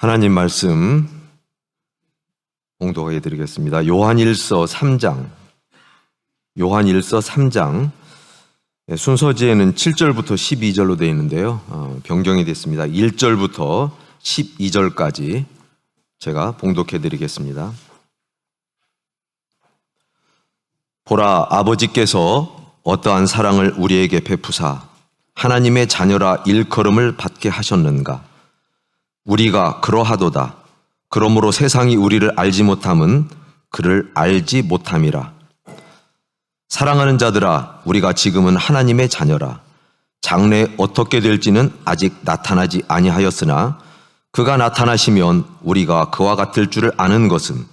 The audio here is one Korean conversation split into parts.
하나님 말씀 봉독해 드리겠습니다. 요한일서 3장. 순서지에는 7절부터 12절로 되어 있는데요. 변경이 됐습니다. 1절부터 12절까지 제가 봉독해 드리겠습니다. 보라, 아버지께서 어떠한 사랑을 우리에게 베푸사 하나님의 자녀라 일컬음을 받게 하셨는가. 우리가 그러하도다. 그러므로 세상이 우리를 알지 못함은 그를 알지 못함이라. 사랑하는 자들아, 우리가 지금은 하나님의 자녀라. 장래에 어떻게 될지는 아직 나타나지 아니하였으나 그가 나타나시면 우리가 그와 같을 줄을 아는 것은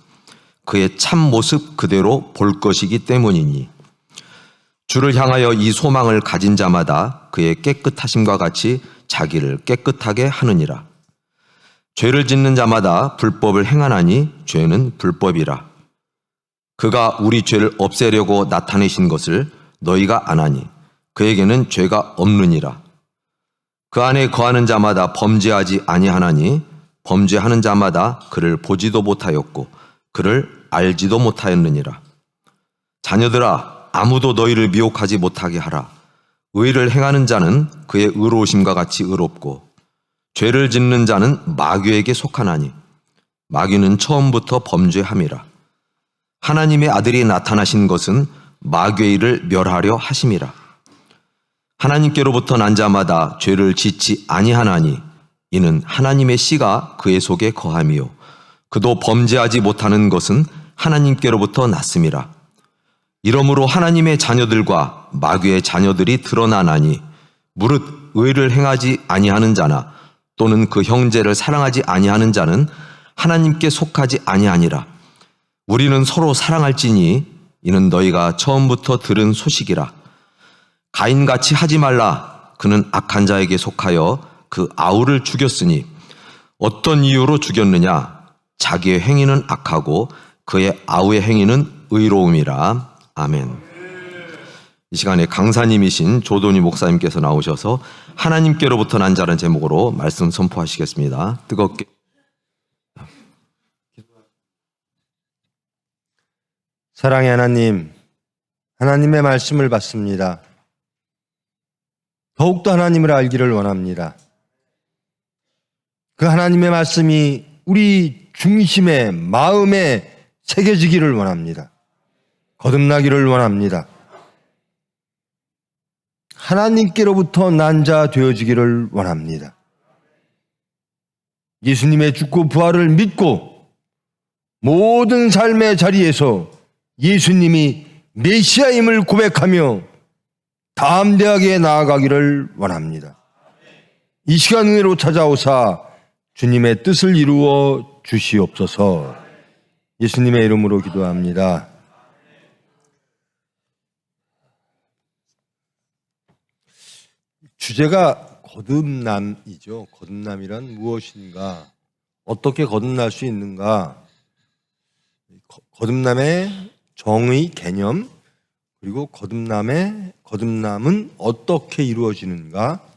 그의 참 모습 그대로 볼 것이기 때문이니, 주를 향하여 이 소망을 가진 자마다 그의 깨끗하심과 같이 자기를 깨끗하게 하느니라. 죄를 짓는 자마다 불법을 행하나니 죄는 불법이라. 그가 우리 죄를 없애려고 나타내신 것을 너희가 아나니 그에게는 죄가 없느니라. 그 안에 거하는 자마다 범죄하지 아니하나니 범죄하는 자마다 그를 보지도 못하였고 그를 알지도 못하였느니라. 자녀들아, 아무도 너희를 미혹하지 못하게 하라. 의를 행하는 자는 그의 의로우심과 같이 의롭고 죄를 짓는 자는 마귀에게 속하나니 마귀는 처음부터 범죄함이라. 하나님의 아들이 나타나신 것은 마귀의 일을 멸하려 하심이라. 하나님께로부터 난 자마다 죄를 짓지 아니하나니 이는 하나님의 씨가 그의 속에 거함이요 그도 범죄하지 못하는 것은 하나님께로부터 났음이라. 이러므로 하나님의 자녀들과 마귀의 자녀들이 드러나나니 무릇 의를 행하지 아니하는 자나 또는 그 형제를 사랑하지 아니하는 자는 하나님께 속하지 아니하니라. 우리는 서로 사랑할지니 이는 너희가 처음부터 들은 소식이라. 가인같이 하지 말라. 그는 악한 자에게 속하여 그 아우를 죽였으니 어떤 이유로 죽였느냐? 자기의 행위는 악하고 그의 아우의 행위는 의로움이라. 아멘. 이 시간에 강사님이신 조도니 목사님께서 나오셔서 하나님께로부터 난 자라는 제목으로 말씀 선포하시겠습니다. 뜨겁게. 사랑의 하나님, 하나님의 말씀을 받습니다. 더욱더 하나님을 알기를 원합니다. 그 하나님의 말씀이 우리 중심에, 마음에 새겨지기를 원합니다. 거듭나기를 원합니다. 하나님께로부터 난 자 되어지기를 원합니다. 예수님의 죽고 부활을 믿고 모든 삶의 자리에서 예수님이 메시아임을 고백하며 담대하게 나아가기를 원합니다. 이 시간 은혜로 찾아오사 주님의 뜻을 이루어 주시옵소서. 예수님의 이름으로 기도합니다. 주제가 거듭남이죠. 거듭남이란 무엇인가? 어떻게 거듭날 수 있는가? 거듭남의 정의, 개념, 그리고 거듭남은 어떻게 이루어지는가?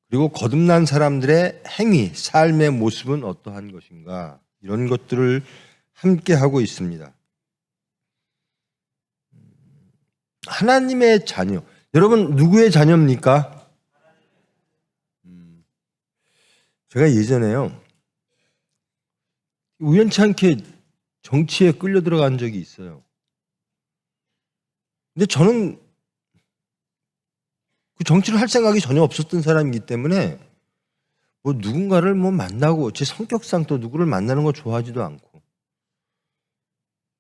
그리고 거듭난 사람들의 행위, 삶의 모습은 어떠한 것인가? 이런 것들을 함께 하고 있습니다. 하나님의 자녀. 여러분, 누구의 자녀입니까? 제가 예전에요, 우연치 않게 정치에 끌려 들어간 적이 있어요. 근데 저는 그 정치를 할 생각이 전혀 없었던 사람이기 때문에 누군가를 만나고, 제 성격상 또 누구를 만나는 거 좋아하지도 않고.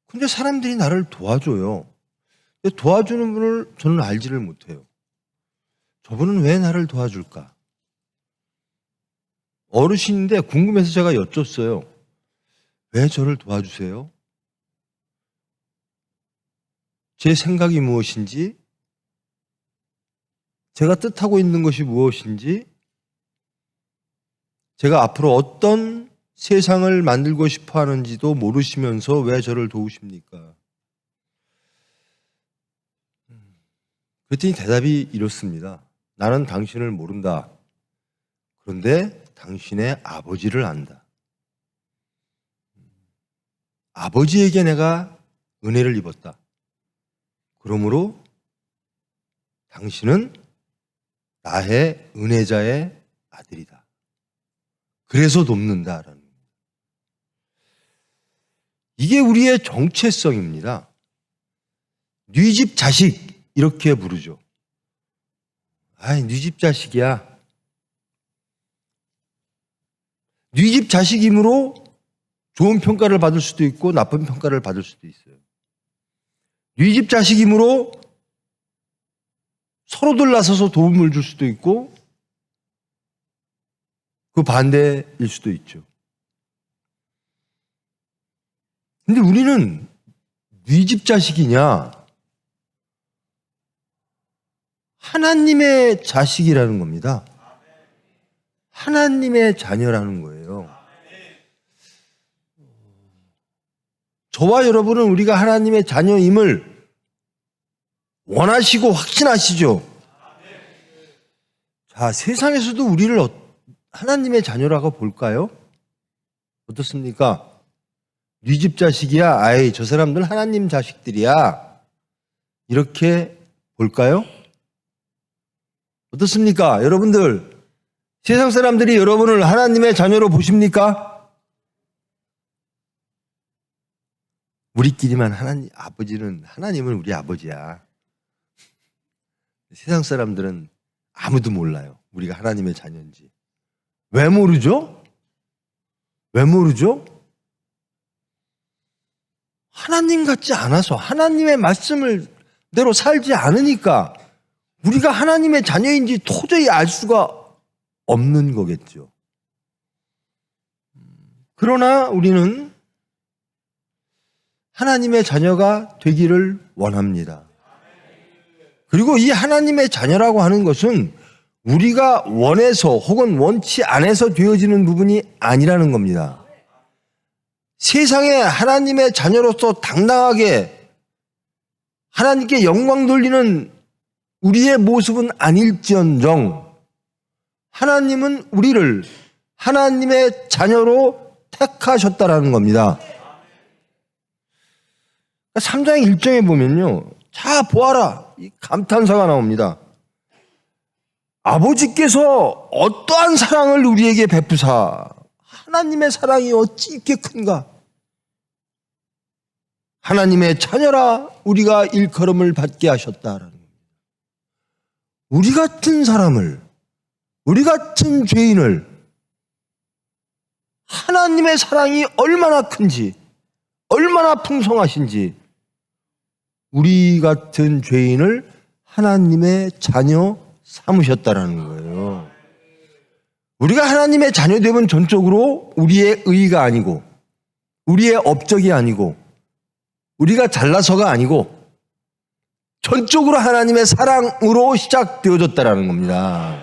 근데 사람들이 나를 도와줘요. 근데 도와주는 분을 저는 알지를 못해요. 저분은 왜 나를 도와줄까? 어르신인데 궁금해서 제가 여쭸어요. 왜 저를 도와주세요? 제 생각이 무엇인지, 제가 뜻하고 있는 것이 무엇인지, 제가 앞으로 어떤 세상을 만들고 싶어 하는지도 모르시면서 왜 저를 도우십니까? 그랬더니 대답이 이렇습니다. 나는 당신을 모른다. 그런데 당신의 아버지를 안다. 아버지에게 내가 은혜를 입었다. 그러므로 당신은 나의 은혜자의 아들이다. 그래서 돕는다라는 거예요. 이게 우리의 정체성입니다. 네 집 자식 이렇게 부르죠. 아이, 네 집 자식이야. 네 집 자식이므로 좋은 평가를 받을 수도 있고 나쁜 평가를 받을 수도 있어요. 네 집 자식이므로 서로들 나서서 도움을 줄 수도 있고 그 반대일 수도 있죠. 근데 우리는 네 집 자식이냐? 하나님의 자식이라는 겁니다. 하나님의 자녀라는 거예요. 저와 여러분은 우리가 하나님의 자녀임을 원하시고 확신하시죠? 자, 세상에서도 우리를 하나님의 자녀라고 볼까요? 어떻습니까? 네 집 자식이야. 아이, 저 사람들 하나님 자식들이야. 이렇게 볼까요? 어떻습니까? 여러분들, 세상 사람들이 여러분을 하나님의 자녀로 보십니까? 우리끼리만 하나님은 우리 아버지야. 세상 사람들은 아무도 몰라요. 우리가 하나님의 자녀인지. 왜 모르죠? 왜 모르죠? 하나님 같지 않아서 하나님의 말씀을 대로 살지 않으니까 우리가 하나님의 자녀인지 도저히 알 수가 없는 거겠죠. 그러나 우리는 하나님의 자녀가 되기를 원합니다. 그리고 이 하나님의 자녀라고 하는 것은 우리가 원해서 혹은 원치 않아서 되어지는 부분이 아니라는 겁니다. 세상에 하나님의 자녀로서 당당하게 하나님께 영광 돌리는 우리의 모습은 아닐지언정 하나님은 우리를 하나님의 자녀로 택하셨다라는 겁니다. 3장 1절에 보면요. 자, 보아라. 이 감탄사가 나옵니다. 아버지께서 어떠한 사랑을 우리에게 베푸사 하나님의 사랑이 어찌 이렇게 큰가? 하나님의 자녀라 우리가 일컬음을 받게 하셨다라는 겁니다. 우리 같은 사람을, 우리 같은 죄인을 하나님의 사랑이 얼마나 큰지, 얼마나 풍성하신지 우리 같은 죄인을 하나님의 자녀 삼으셨다라는 거예요. 우리가 하나님의 자녀됨은 전적으로 우리의 의의가 아니고 우리의 업적이 아니고 우리가 잘나서가 아니고 전적으로 하나님의 사랑으로 시작되어졌다라는 겁니다.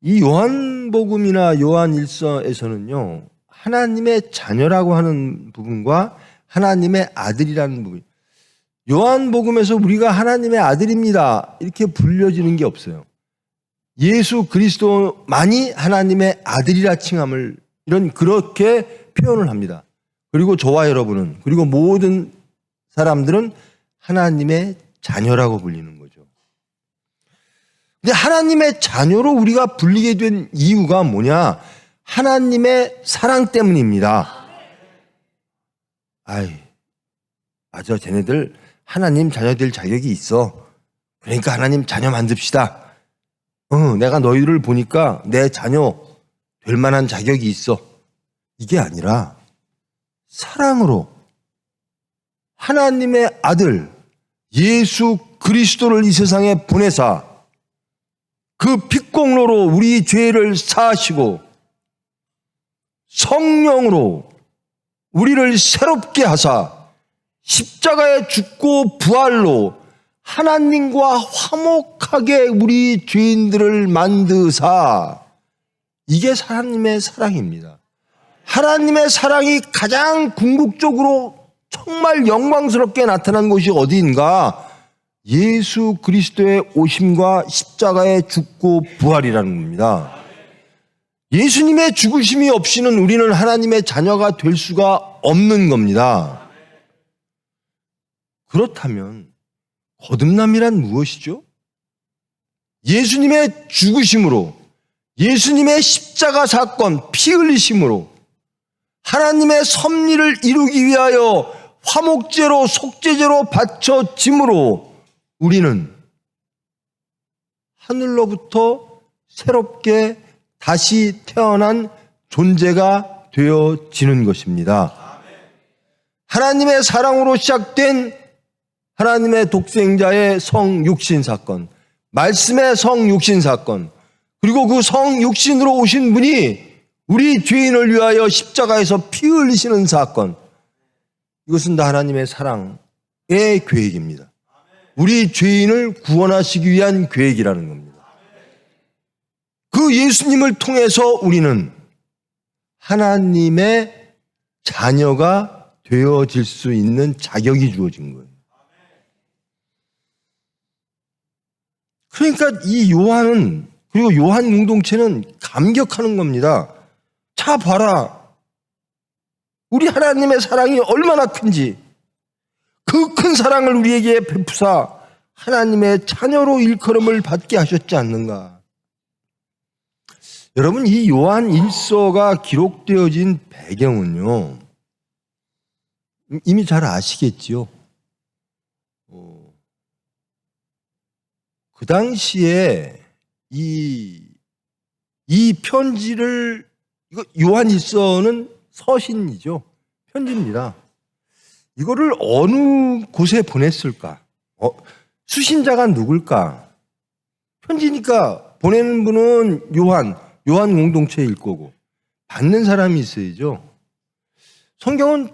이 요한복음이나 요한일서에서는요. 하나님의 자녀라고 하는 부분과 하나님의 아들이라는 부분, 요한복음에서 우리가 하나님의 아들입니다 이렇게 불려지는 게 없어요. 예수 그리스도만이 하나님의 아들이라 칭함을 그렇게 표현을 합니다. 그리고 저와 여러분은, 그리고 모든 사람들은 하나님의 자녀라고 불리는 거죠. 근데 하나님의 자녀로 우리가 불리게 된 이유가 뭐냐? 하나님의 사랑 때문입니다. 아이, 맞아, 쟤네들 하나님 자녀 될 자격이 있어. 그러니까 하나님 자녀 만듭시다. 내가 너희를 보니까 내 자녀 될 만한 자격이 있어. 이게 아니라 사랑으로 하나님의 아들 예수 그리스도를 이 세상에 보내사 그 핏공로로 우리 죄를 사하시고 성령으로 우리를 새롭게 하사 십자가에 죽고 부활로 하나님과 화목하게 우리 죄인들을 만드사, 이게 하나님의 사랑입니다. 하나님의 사랑이 가장 궁극적으로 정말 영광스럽게 나타난 곳이 어디인가? 예수 그리스도의 오심과 십자가에 죽고 부활이라는 겁니다. 예수님의 죽으심이 없이는 우리는 하나님의 자녀가 될 수가 없는 겁니다. 그렇다면 거듭남이란 무엇이죠? 예수님의 죽으심으로, 예수님의 십자가 사건, 피 흘리심으로 하나님의 섭리를 이루기 위하여 화목제로 속죄제로 바쳐짐으로 우리는 하늘로부터 새롭게 다시 태어난 존재가 되어지는 것입니다. 하나님의 사랑으로 시작된 하나님의 독생자의 성육신 사건, 말씀의 성육신 사건, 그리고 그 성육신으로 오신 분이 우리 죄인을 위하여 십자가에서 피 흘리시는 사건, 이것은 다 하나님의 사랑의 계획입니다. 우리 죄인을 구원하시기 위한 계획이라는 겁니다. 그 예수님을 통해서 우리는 하나님의 자녀가 되어질 수 있는 자격이 주어진 거예요. 그러니까 이 요한은, 그리고 요한 공동체는 감격하는 겁니다. 자 봐라, 우리 하나님의 사랑이 얼마나 큰지, 그 큰 사랑을 우리에게 베푸사 하나님의 자녀로 일컬음을 받게 하셨지 않는가. 여러분, 이 요한 1서가 기록되어진 배경은요, 이미 잘 아시겠지요. 그 당시에 이 편지를, 이거 요한 1서는 서신이죠. 편지입니다. 이거를 어느 곳에 보냈을까? 수신자가 누굴까? 편지니까 보내는 분은 요한 공동체일 거고, 받는 사람이 있어야죠. 성경은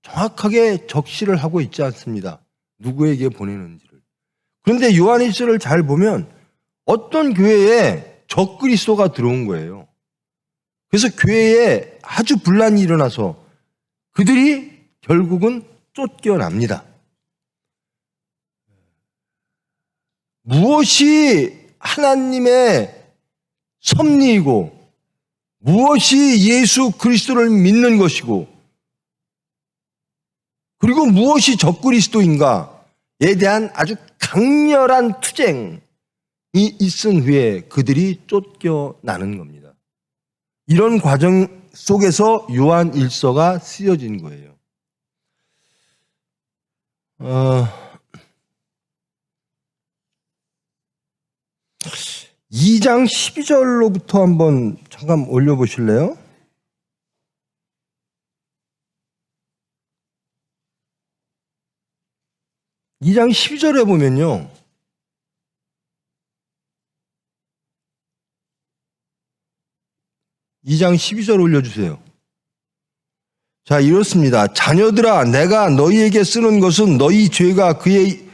정확하게 적시를 하고 있지 않습니다. 누구에게 보내는지를. 그런데 요한 1서를 잘 보면 어떤 교회에 적그리스도가 들어온 거예요. 그래서 교회에 아주 분란이 일어나서 그들이 결국은 쫓겨납니다. 무엇이 하나님의 섭리이고 무엇이 예수 그리스도를 믿는 것이고 그리고 무엇이 적그리스도인가에 대한 아주 강렬한 투쟁이 있은 후에 그들이 쫓겨나는 겁니다. 이런 과정 속에서 요한 1서가 쓰여진 거예요. 2장 12절로부터 한번 잠깐 올려보실래요? 이 장 12절에 보면요, 이 장 12절 올려주세요. 자, 이렇습니다. 자녀들아, 내가 너희에게 쓰는 것은 너희 죄가 그의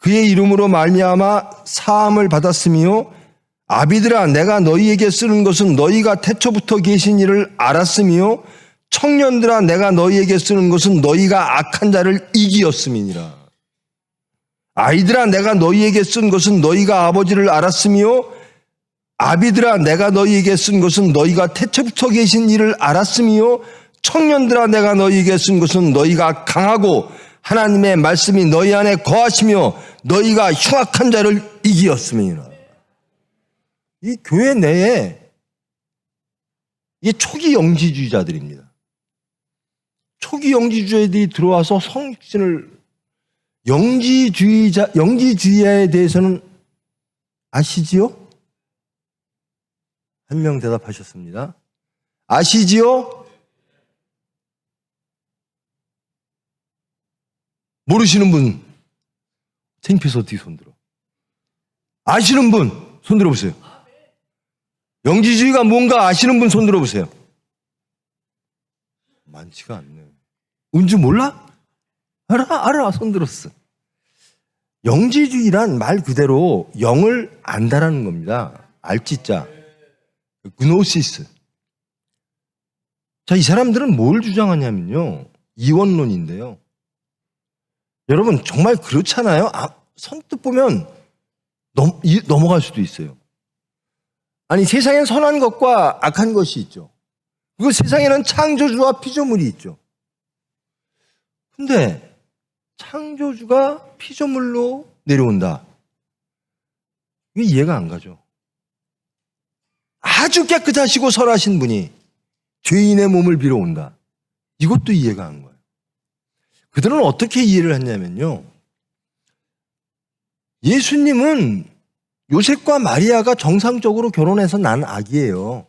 이름으로 말미암아 사함을 받았으며, 아비들아, 내가 너희에게 쓰는 것은 너희가 태초부터 계신 이를 알았으며, 청년들아, 내가 너희에게 쓰는 것은 너희가 악한 자를 이기었음이니라. 아이들아, 내가 너희에게 쓴 것은 너희가 아버지를 알았으며, 아비들아, 내가 너희에게 쓴 것은 너희가 태초부터 계신 이를 알았으며, 청년들아, 내가 너희에게 쓴 것은 너희가 강하고 하나님의 말씀이 너희 안에 거하시며 너희가 흉악한 자를 이기었음이니라. 이 교회 내에 이 초기 영지주의자들입니다. 초기 영지주의자들이 들어와서 성육신을, 영지주의자에 대해서는 아시지요? 한 명 대답하셨습니다. 아시지요? 모르시는 분, 창피해서 어떻게 손들어? 아시는 분, 손들어 보세요. 영지주의가 뭔가 아시는 분 손들어 보세요. 많지가 않네. 은주 몰라? 알아, 손들었어. 영지주의란 말 그대로 영을 안다라는 겁니다. 알지자. 그노시스. 자, 이 사람들은 뭘 주장하냐면요, 이원론인데요. 여러분, 정말 그렇잖아요. 선뜻 보면 넘어갈 수도 있어요. 아니, 세상엔 선한 것과 악한 것이 있죠. 그리고 세상에는 창조주와 피조물이 있죠. 근데 창조주가 피조물로 내려온다. 이게 이해가 안 가죠. 아주 깨끗하시고 선하신 분이 죄인의 몸을 빌어 온다. 이것도 이해가 안 가요. 그들은 어떻게 이해를 했냐면요. 예수님은 요셉과 마리아가 정상적으로 결혼해서 난 아기예요.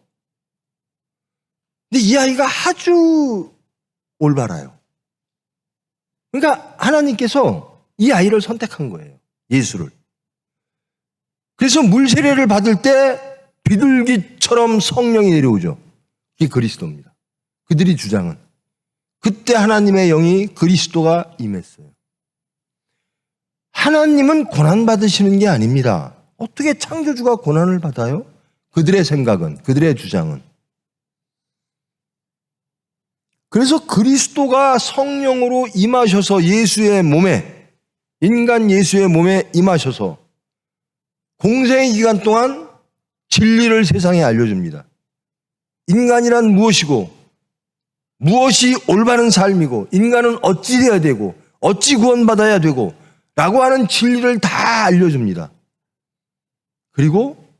근데 이 아이가 아주 올바라요. 그러니까 하나님께서 이 아이를 선택한 거예요. 예수를. 그래서 물세례를 받을 때 비둘기처럼 성령이 내려오죠. 이게 그리스도입니다. 그들이 주장은. 그때 하나님의 영이 그리스도가 임했어요. 하나님은 고난받으시는 게 아닙니다. 어떻게 창조주가 고난을 받아요? 그들의 생각은, 그들의 주장은. 그래서 그리스도가 성령으로 임하셔서 예수의 몸에, 인간 예수의 몸에 임하셔서 공생의 기간 동안 진리를 세상에 알려줍니다. 인간이란 무엇이고, 무엇이 올바른 삶이고, 인간은 어찌 돼야 되고, 어찌 구원받아야 되고, 라고 하는 진리를 다 알려줍니다. 그리고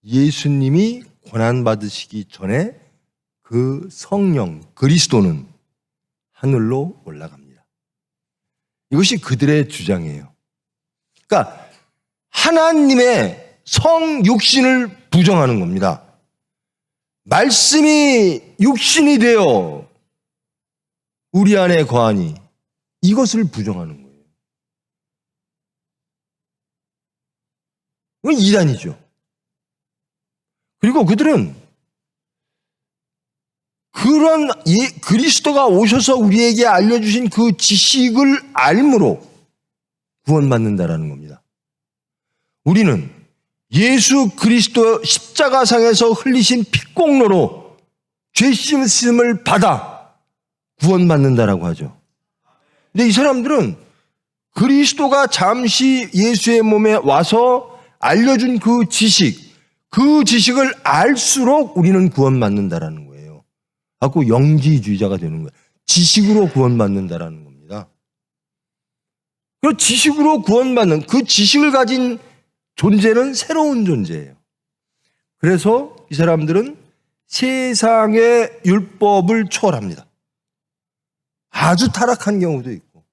예수님이 고난받으시기 전에 그 성령, 그리스도는 하늘로 올라갑니다. 이것이 그들의 주장이에요. 그러니까 하나님의 성육신을 부정하는 겁니다. 말씀이 육신이 되어 우리 안에 거하니 이것을 부정하는 거예요. 이건 이단이죠. 그리고 그들은 그런 그리스도가 오셔서 우리에게 알려주신 그 지식을 알므로 구원받는다라는 겁니다. 우리는 예수 그리스도 십자가상에서 흘리신 피공로로 죄 씻음을 받아 구원받는다라고 하죠. 근데 이 사람들은 그리스도가 잠시 예수의 몸에 와서 알려준 그 지식을 알수록 우리는 구원받는다라는 거예요. 갖고 영지주의자가 되는 거예요. 지식으로 구원받는다라는 겁니다. 그 지식으로 구원받는 그 지식을 가진 존재는 새로운 존재예요. 그래서 이 사람들은 세상의 율법을 초월합니다. 아주 타락한 경우도 있고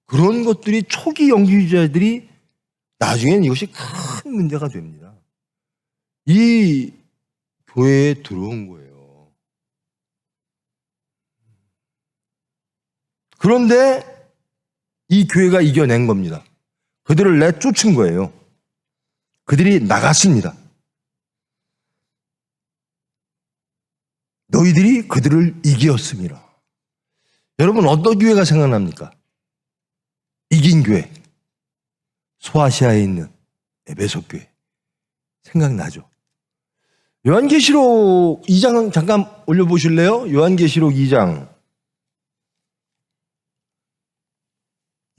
그런 것들이 초기 영지주의자들이 나중에는 이것이 큰 문제가 됩니다. 이 교회에 들어온 거예요. 그런데 이 교회가 이겨낸 겁니다. 그들을 내쫓은 거예요. 그들이 나갔습니다. 너희들이 그들을 이기었습니다. 여러분 어떤 교회가 생각납니까? 이긴 교회. 소아시아에 있는 에베소 교회. 생각나죠? 요한계시록 2장 잠깐 올려보실래요? 요한계시록 2장.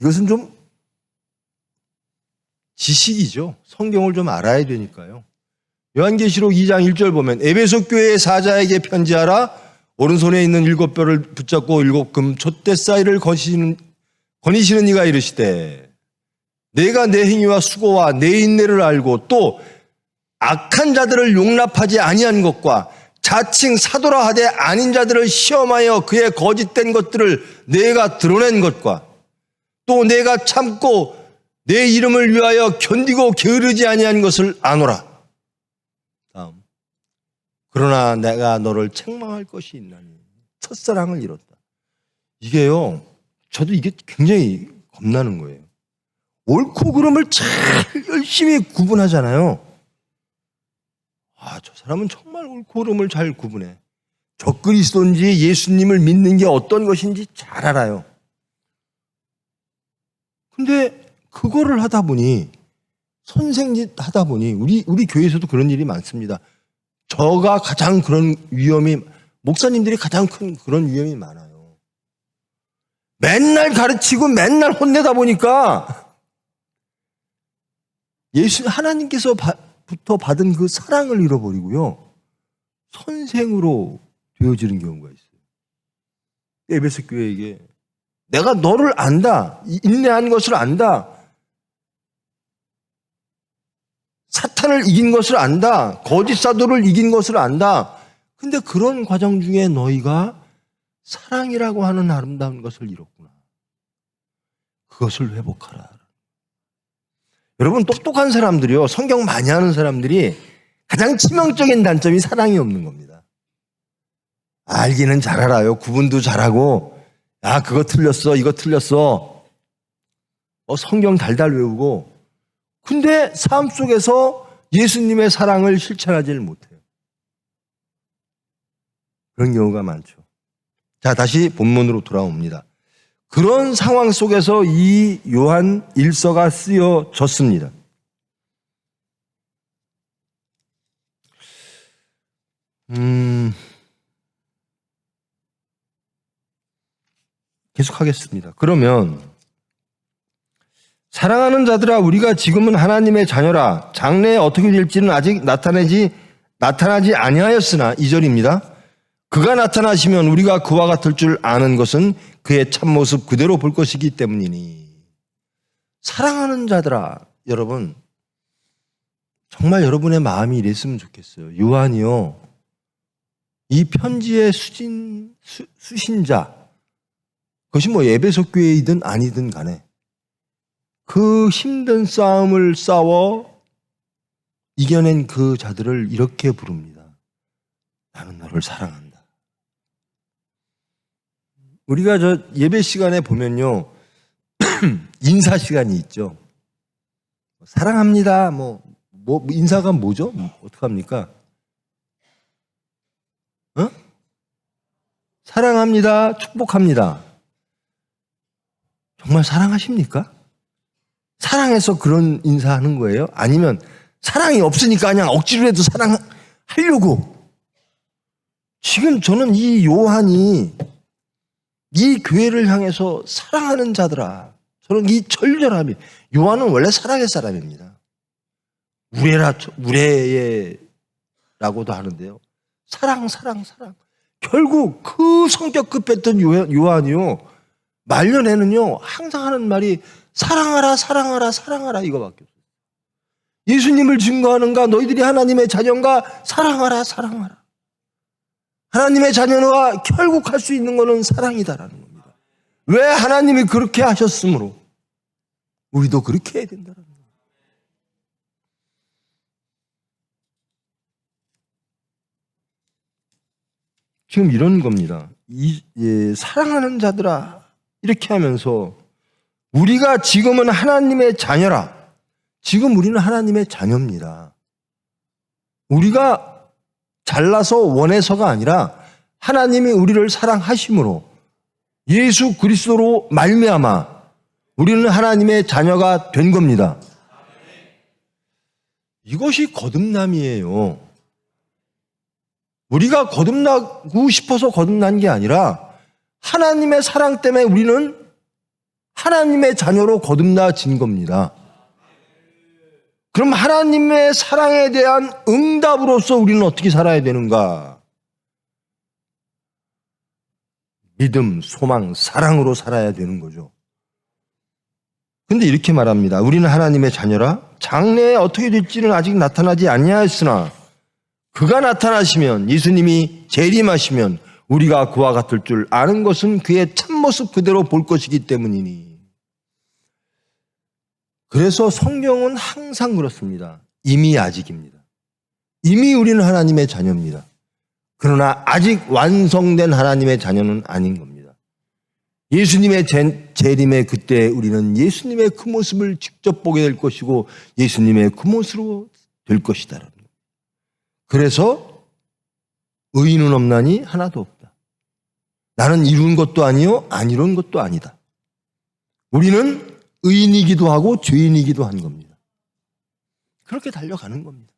이것은 좀 지식이죠. 성경을 좀 알아야 되니까요. 요한계시록 2장 1절 보면 에베소 교회의 사자에게 편지하라. 오른손에 있는 7뼈를 붙잡고 7금 촛대 사이를 거니시는 이가 이르시되 내가 내 행위와 수고와 내 인내를 알고 또 악한 자들을 용납하지 아니한 것과 자칭 사도라 하되 아닌 자들을 시험하여 그의 거짓된 것들을 내가 드러낸 것과 또 내가 참고 내 이름을 위하여 견디고 게으르지 아니한 것을 아노라. 다음. 그러나 내가 너를 책망할 것이 있나니 첫사랑을 잃었다. 이게요. 저도 이게 굉장히 겁나는 거예요. 옳고 그름을 잘 열심히 구분하잖아요. 아, 저 사람은 정말 옳고 그름을 잘 구분해. 저 그리스도인지 예수님을 믿는 게 어떤 것인지 잘 알아요. 근데 그거를 하다 보니 선생짓 하다 보니 우리 교회에서도 그런 일이 많습니다. 저가 가장 그런 위험이 목사님들이 가장 큰 그런 위험이 많아요. 맨날 가르치고 맨날 혼내다 보니까 하나님께서 부터 받은 그 사랑을 잃어버리고요. 선생으로 되어지는 경우가 있어요. 에베소 교회에게 내가 너를 안다. 인내한 것을 안다. 사탄을 이긴 것을 안다. 거짓 사도를 이긴 것을 안다. 근데 그런 과정 중에 너희가 사랑이라고 하는 아름다운 것을 잃었구나. 그것을 회복하라. 여러분, 똑똑한 사람들이요, 성경 많이 하는 사람들이 가장 치명적인 단점이 사랑이 없는 겁니다. 알기는 잘 알아요. 구분도 잘하고, 야, 그거 틀렸어, 이거 틀렸어. 성경 달달 외우고, 근데 삶 속에서 예수님의 사랑을 실천하지를 못해요. 그런 경우가 많죠. 자, 다시 본문으로 돌아옵니다. 그런 상황 속에서 이 요한 1서가 쓰여졌습니다. 계속하겠습니다. 그러면 사랑하는 자들아, 우리가 지금은 하나님의 자녀라. 장래에 어떻게 될지는 아직 나타나지 아니하였으나 2절입니다. 그가 나타나시면 우리가 그와 같을 줄 아는 것은 그의 참모습 그대로 볼 것이기 때문이니. 사랑하는 자들아, 여러분, 정말 여러분의 마음이 이랬으면 좋겠어요. 요한이요, 이 편지의 수신자, 그것이 뭐 에베소 교회이든 아니든 간에 그 힘든 싸움을 싸워 이겨낸 그 자들을 이렇게 부릅니다. 나는 너를 사랑한다. 우리가 저 예배 시간에 보면요, 인사 시간이 있죠. 사랑합니다. 인사가 뭐죠? 어떡합니까? 사랑합니다. 축복합니다. 정말 사랑하십니까? 사랑해서 그런 인사하는 거예요? 아니면 사랑이 없으니까 그냥 억지로라도 사랑하려고? 지금 저는 이 요한이 이 교회를 향해서 사랑하는 자들아, 저는 이 절절함이, 요한은 원래 사랑의 사람입니다. 우레라고도 하는데요. 사랑. 결국 그 성격 급했던 요한이요, 말년에는요, 항상 하는 말이 사랑하라 이거밖에 없어요. 예수님을 증거하는가? 너희들이 하나님의 자녀인가? 사랑하라. 하나님의 자녀가 결국 할 수 있는 것은 사랑이다라는 겁니다. 왜 하나님이 그렇게 하셨으므로 우리도 그렇게 해야 된다는 거예요. 지금 이런 겁니다. 사랑하는 자들아, 이렇게 하면서 우리가 지금은 하나님의 자녀라. 지금 우리는 하나님의 자녀입니다. 우리가 잘나서 원해서가 아니라 하나님이 우리를 사랑하심으로 예수 그리스도로 말미암아 우리는 하나님의 자녀가 된 겁니다. 이것이 거듭남이에요. 우리가 거듭나고 싶어서 거듭난 게 아니라 하나님의 사랑 때문에 우리는 하나님의 자녀로 거듭나진 겁니다. 그럼 하나님의 사랑에 대한 응답으로서 우리는 어떻게 살아야 되는가? 믿음, 소망, 사랑으로 살아야 되는 거죠. 근데 이렇게 말합니다. 우리는 하나님의 자녀라. 장래에 어떻게 될지는 아직 나타나지 아니하였으나 그가 나타나시면, 예수님이 재림하시면 우리가 그와 같을 줄 아는 것은 그의 참모습 그대로 볼 것이기 때문이니. 그래서 성경은 항상 그렇습니다. 이미 아직입니다. 이미 우리는 하나님의 자녀입니다. 그러나 아직 완성된 하나님의 자녀는 아닌 겁니다. 예수님의 재림의 그때 우리는 예수님의 그 모습을 직접 보게 될 것이고 예수님의 그 모습으로 될 것이다. 그래서 의인은 없나니 하나도 없다. 나는 이룬 것도 아니요 안 이룬 것도 아니다. 우리는 의인이기도 하고 죄인이기도 한 겁니다. 그렇게 달려가는 겁니다.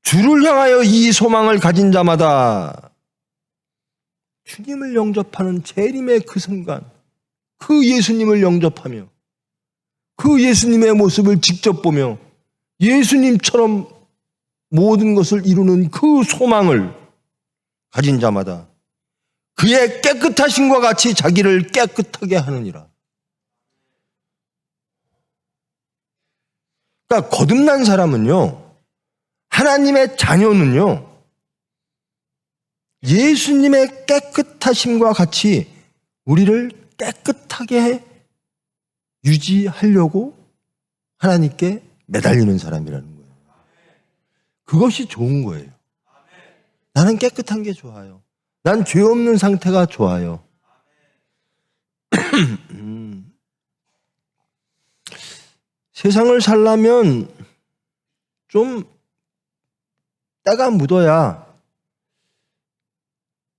주를 향하여 이 소망을 가진 자마다 주님을 영접하는 재림의 그 순간, 그 예수님을 영접하며 그 예수님의 모습을 직접 보며 예수님처럼 모든 것을 이루는 그 소망을 가진 자마다 그의 깨끗하심과 같이 자기를 깨끗하게 하느니라. 그러니까 거듭난 사람은요, 하나님의 자녀는요, 예수님의 깨끗하심과 같이 우리를 깨끗하게 유지하려고 하나님께 매달리는 사람이라는 거예요. 그것이 좋은 거예요. 나는 깨끗한 게 좋아요. 난 죄 없는 상태가 좋아요. 세상을 살려면 좀 때가 묻어야,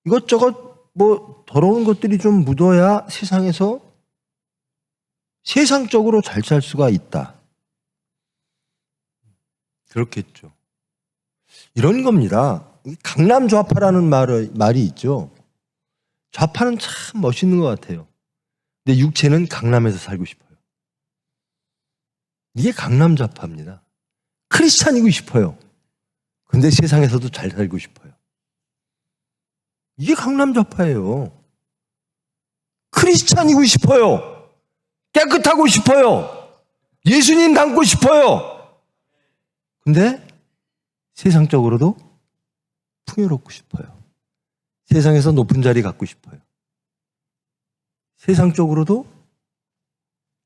이것저것 뭐 더러운 것들이 좀 묻어야 세상에서 세상적으로 잘 살 수가 있다. 그렇겠죠. 이런 겁니다. 강남 좌파라는 말이 있죠. 좌파는 참 멋있는 것 같아요. 근데 육체는 강남에서 살고 싶어요. 이게 강남 좌파입니다. 크리스찬이고 싶어요. 근데 세상에서도 잘 살고 싶어요. 이게 강남 좌파예요. 크리스찬이고 싶어요. 깨끗하고 싶어요. 예수님 닮고 싶어요. 근데 세상적으로도 풍요롭고 싶어요. 세상에서 높은 자리 갖고 싶어요. 세상적으로도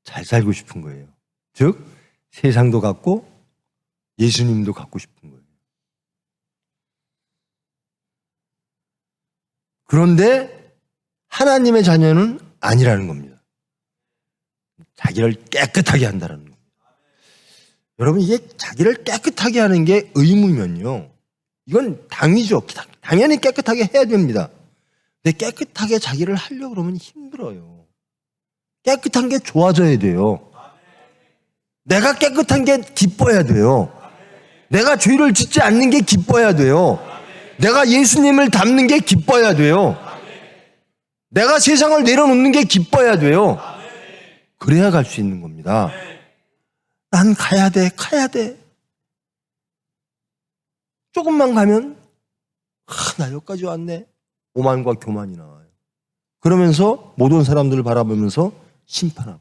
잘 살고 싶은 거예요. 즉 세상도 갖고 예수님도 갖고 싶은 거예요. 그런데 하나님의 자녀는 아니라는 겁니다. 자기를 깨끗하게 한다는 겁니다. 여러분, 이게 자기를 깨끗하게 하는 게 의무면요, 이건 당이죠. 당연히 깨끗하게 해야 됩니다. 근데 깨끗하게 자기를 하려고 그러면 힘들어요. 깨끗한 게 좋아져야 돼요. 내가 깨끗한 게 기뻐야 돼요. 내가 죄를 짓지 않는 게 기뻐야 돼요. 내가 예수님을 닮는 게 기뻐야 돼요. 내가 세상을 내려놓는 게 기뻐야 돼요. 그래야 갈 수 있는 겁니다. 난 가야 돼. 조금만 가면 나 여기까지 왔네. 오만과 교만이 나와요. 그러면서 모든 사람들을 바라보면서 심판하고,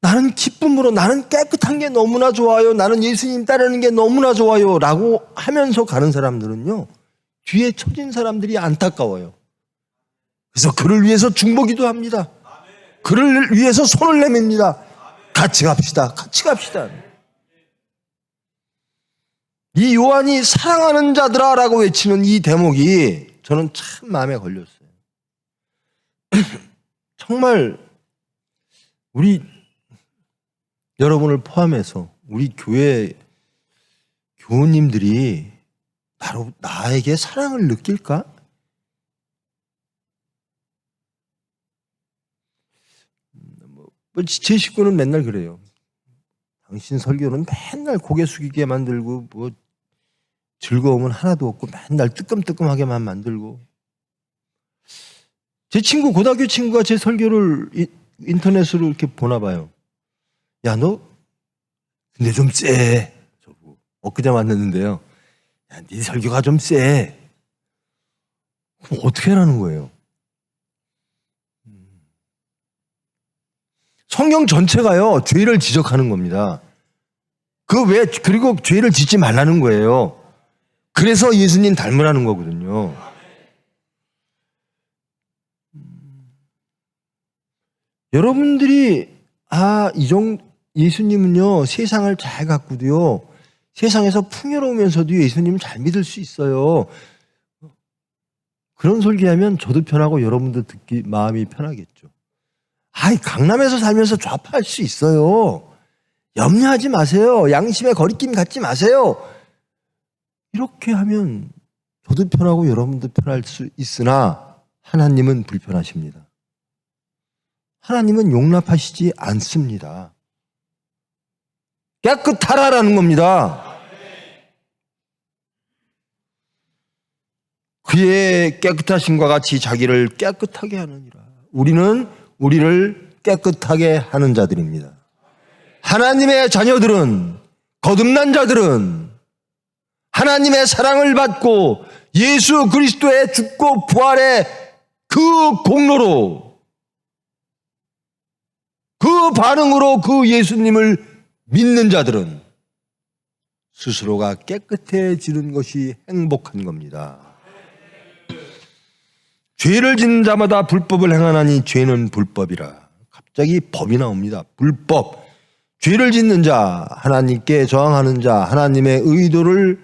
나는 기쁨으로, 나는 깨끗한 게 너무나 좋아요, 나는 예수님 따르는 게 너무나 좋아요 라고 하면서 가는 사람들은요, 뒤에 처진 사람들이 안타까워요. 그래서 그를 위해서 중보기도 합니다. 그를 위해서 손을 내밉니다. 같이 갑시다. 이 요한이 사랑하는 자들아 라고 외치는 이 대목이 저는 참 마음에 걸렸어요. 정말 우리 여러분을 포함해서 우리 교회 교우님들이 바로 나에게 사랑을 느낄까? 제 식구는 맨날 그래요. 당신 설교는 맨날 고개 숙이게 만들고 뭐 즐거움은 하나도 없고 맨날 뜨끔뜨끔하게만 만들고. 제 친구, 고등학교 친구가 제 설교를 인터넷으로 이렇게 보나 봐요. 야, 너 근데 좀 쎄. 엊그제 만났는데요. 야, 네 설교가 좀 쎄. 그럼 어떻게 하라는 거예요? 성경 전체가요, 죄를 지적하는 겁니다. 그리고 죄를 짓지 말라는 거예요. 그래서 예수님 닮으라는 거거든요. 여러분들이, 예수님은요, 세상을 잘 가꾸도요, 세상에서 풍요로우면서도 예수님을 잘 믿을 수 있어요. 그런 설교하면 저도 편하고 여러분도 듣기 마음이 편하겠죠. 강남에서 살면서 좌파할 수 있어요. 염려하지 마세요. 양심의 거리낌 갖지 마세요. 이렇게 하면 저도 편하고 여러분도 편할 수 있으나 하나님은 불편하십니다. 하나님은 용납하시지 않습니다. 깨끗하라라는 겁니다. 그의 깨끗하심과 같이 자기를 깨끗하게 하느니라. 우리는 우리를 깨끗하게 하는 자들입니다. 하나님의 자녀들은, 거듭난 자들은 하나님의 사랑을 받고 예수 그리스도의 죽고 부활의 그 공로로, 그 반응으로 그 예수님을 믿는 자들은 스스로가 깨끗해지는 것이 행복한 겁니다. 죄를 짓는 자마다 불법을 행하나니 죄는 불법이라. 갑자기 법이 나옵니다. 불법. 죄를 짓는 자, 하나님께 저항하는 자, 하나님의 의도를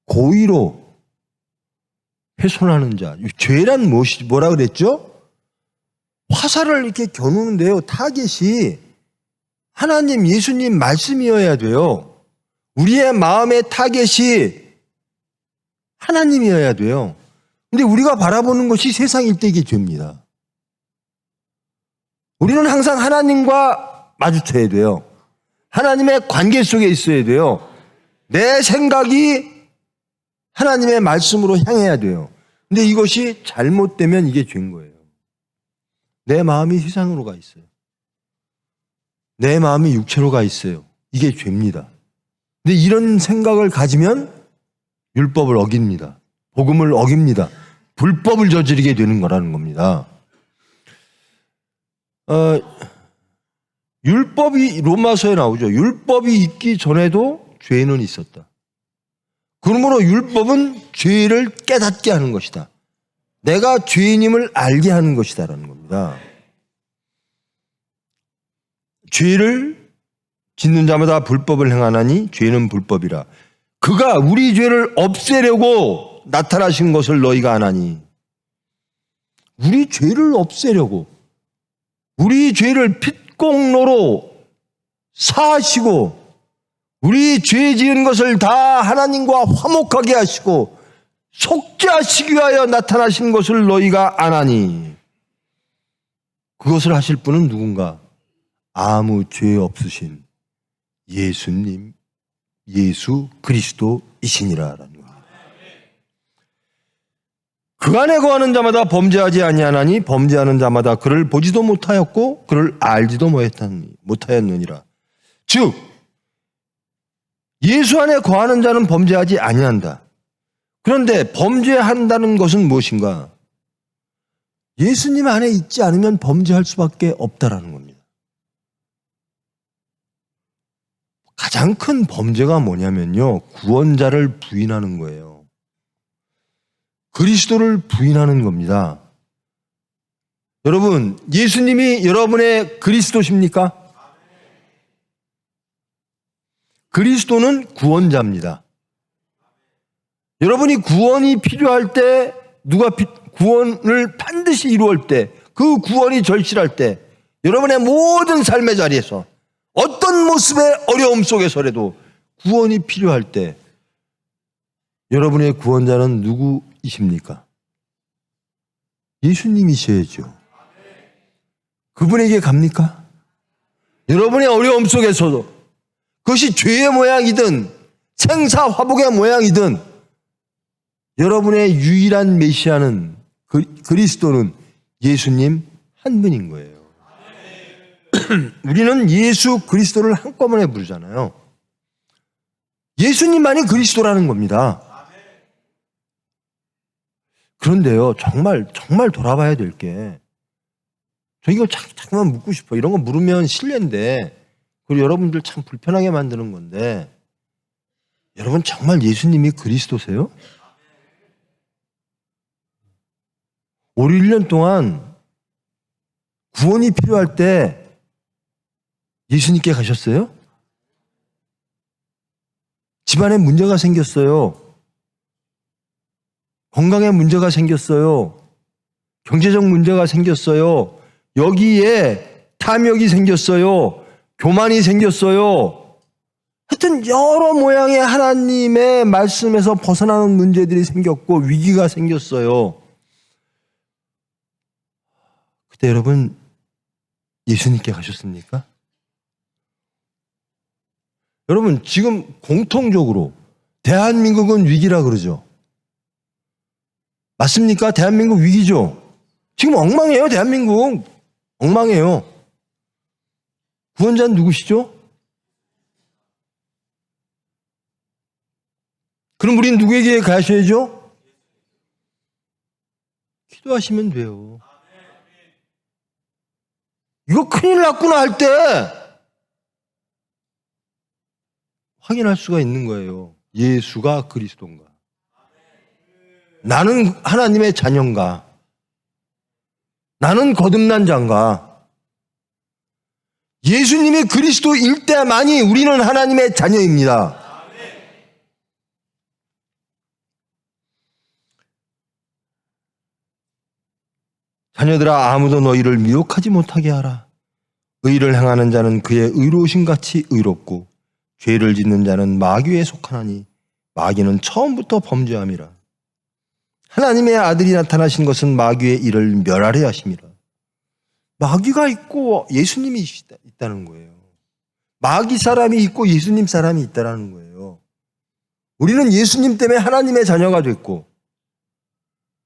고의로 훼손하는 자. 죄란 무엇이, 뭐라 그랬죠? 화살을 이렇게 겨누는데요. 타겟이 하나님, 예수님 말씀이어야 돼요. 우리의 마음의 타겟이 하나님이어야 돼요. 근데 우리가 바라보는 것이 세상 일대기 죄입니다. 우리는 항상 하나님과 마주쳐야 돼요. 하나님의 관계 속에 있어야 돼요. 내 생각이 하나님의 말씀으로 향해야 돼요. 근데 이것이 잘못되면 이게 죄인 거예요. 내 마음이 세상으로 가 있어요. 내 마음이 육체로 가 있어요. 이게 죄입니다. 근데 이런 생각을 가지면 율법을 어깁니다. 복음을 어깁니다. 불법을 저지르게 되는 거라는 겁니다. 율법이 로마서에 나오죠. 율법이 있기 전에도 죄는 있었다. 그러므로 율법은 죄를 깨닫게 하는 것이다. 내가 죄인임을 알게 하는 것이다라는 겁니다. 죄를 짓는 자마다 불법을 행하나니 죄는 불법이라. 그가 우리 죄를 없애려고 나타나신 것을 너희가 아나니. 우리 죄를 없애려고, 우리 죄를 핏공로로 사하시고 우리 죄 지은 것을 다 하나님과 화목하게 하시고 속죄하시기 위하여 나타나신 것을 너희가 아나니. 그것을 하실 분은 누군가? 아무 죄 없으신 예수님, 예수 그리스도이시니라라는 겁니다. 그 안에 거하는 자마다 범죄하지 아니하나니 범죄하는 자마다 그를 보지도 못하였고 그를 알지도 못하였느니라. 즉 예수 안에 거하는 자는 범죄하지 아니한다. 그런데 범죄한다는 것은 무엇인가? 예수님 안에 있지 않으면 범죄할 수밖에 없다라는 겁니다. 가장 큰 범죄가 뭐냐면요, 구원자를 부인하는 거예요. 그리스도를 부인하는 겁니다. 여러분, 예수님이 여러분의 그리스도십니까? 그리스도는 구원자입니다. 여러분이 구원이 필요할 때, 구원을 반드시 이루을 때, 그 구원이 절실할 때, 여러분의 모든 삶의 자리에서 어떤 모습의 어려움 속에서라도 구원이 필요할 때 여러분의 구원자는 누구이십니까? 예수님이셔야죠. 그분에게 갑니까? 여러분의 어려움 속에서도 그것이 죄의 모양이든 생사화복의 모양이든 여러분의 유일한 메시아는 그리스도는 예수님 한 분인 거예요. 우리는 예수 그리스도를 한꺼번에 부르잖아요. 예수님만이 그리스도라는 겁니다. 그런데요, 정말 돌아봐야 될 게, 저 이거 잠깐만 묻고 싶어. 이런 거 물으면 실례인데, 그리고 여러분들 참 불편하게 만드는 건데, 여러분 정말 예수님이 그리스도세요? 5, 1년 동안 구원이 필요할 때 예수님께 가셨어요? 집안에 문제가 생겼어요. 건강에 문제가 생겼어요. 경제적 문제가 생겼어요. 여기에 탐욕이 생겼어요. 교만이 생겼어요. 하여튼 여러 모양의 하나님의 말씀에서 벗어나는 문제들이 생겼고 위기가 생겼어요. 그때 여러분 예수님께 가셨습니까? 여러분 지금 공통적으로 대한민국은 위기라 그러죠. 맞습니까? 대한민국 위기죠. 지금 엉망이에요. 대한민국 엉망이에요. 구원자는 누구시죠? 그럼 우리는 누구에게 가셔야죠? 기도하시면 돼요. 이거 큰일 났구나 할 때 확인할 수가 있는 거예요. 예수가 그리스도인가? 나는 하나님의 자녀인가? 나는 거듭난 자인가? 예수님이 그리스도일 때만이 우리는 하나님의 자녀입니다. 자녀들아, 아무도 너희를 미혹하지 못하게 하라. 의를 행하는 자는 그의 의로우신 같이 의롭고 죄를 짓는 자는 마귀에 속하나니 마귀는 처음부터 범죄함이라. 하나님의 아들이 나타나신 것은 마귀의 일을 멸하려 하심이라. 마귀가 있고 예수님이 있다는 거예요. 마귀 사람이 있고 예수님 사람이 있다는 거예요. 우리는 예수님 때문에 하나님의 자녀가 됐고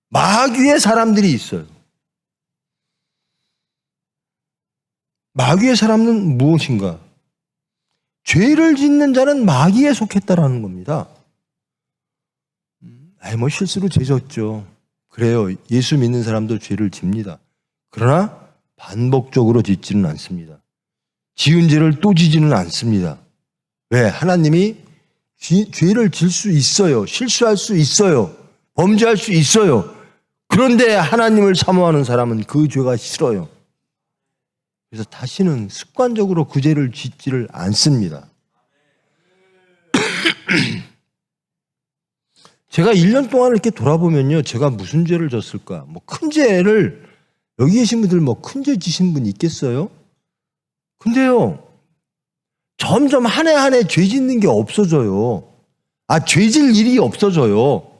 마귀의 사람들이 있어요. 마귀의 사람은 무엇인가? 죄를 짓는 자는 마귀에 속했다라는 겁니다. 뭐 실수로 죄 졌죠. 그래요. 예수 믿는 사람도 죄를 집니다. 그러나 반복적으로 짓지는 않습니다. 지은 죄를 또 지지는 않습니다. 왜? 하나님이 죄를 질 수 있어요. 실수할 수 있어요. 범죄할 수 있어요. 그런데 하나님을 사모하는 사람은 그 죄가 싫어요. 그래서 다시는 습관적으로 그 죄를 짓지를 않습니다. 제가 1년 동안 이렇게 돌아보면요, 제가 무슨 죄를 졌을까? 뭐 큰 죄를, 여기 계신 분들 뭐 큰 죄 지신 분 있겠어요? 근데요, 점점 한 해 한 해 죄 짓는 게 없어져요. 죄 질 일이 없어져요.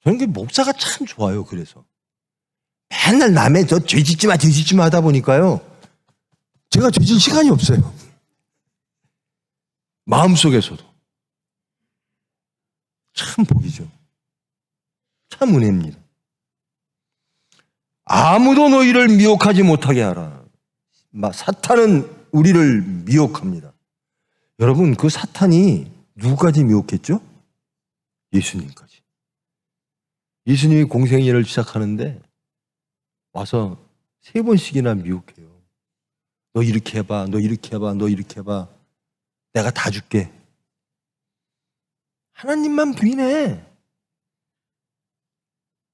저는 그 목사가 참 좋아요, 그래서. 맨날 남의 저 죄 짓지 마, 죄 짓지 마 하다 보니까요, 제가 죄 질 시간이 없어요. 마음속에서도. 참 복이죠. 참 은혜입니다. 아무도 너희를 미혹하지 못하게 하라. 사탄은 우리를 미혹합니다. 여러분, 그 사탄이 누구까지 미혹했죠? 예수님까지. 예수님이 공생애를 시작하는데 와서 3번씩이나 미혹해요. 너 이렇게 해봐, 너 이렇게 해봐, 너 이렇게 해봐. 내가 다 줄게. 하나님만 부인해.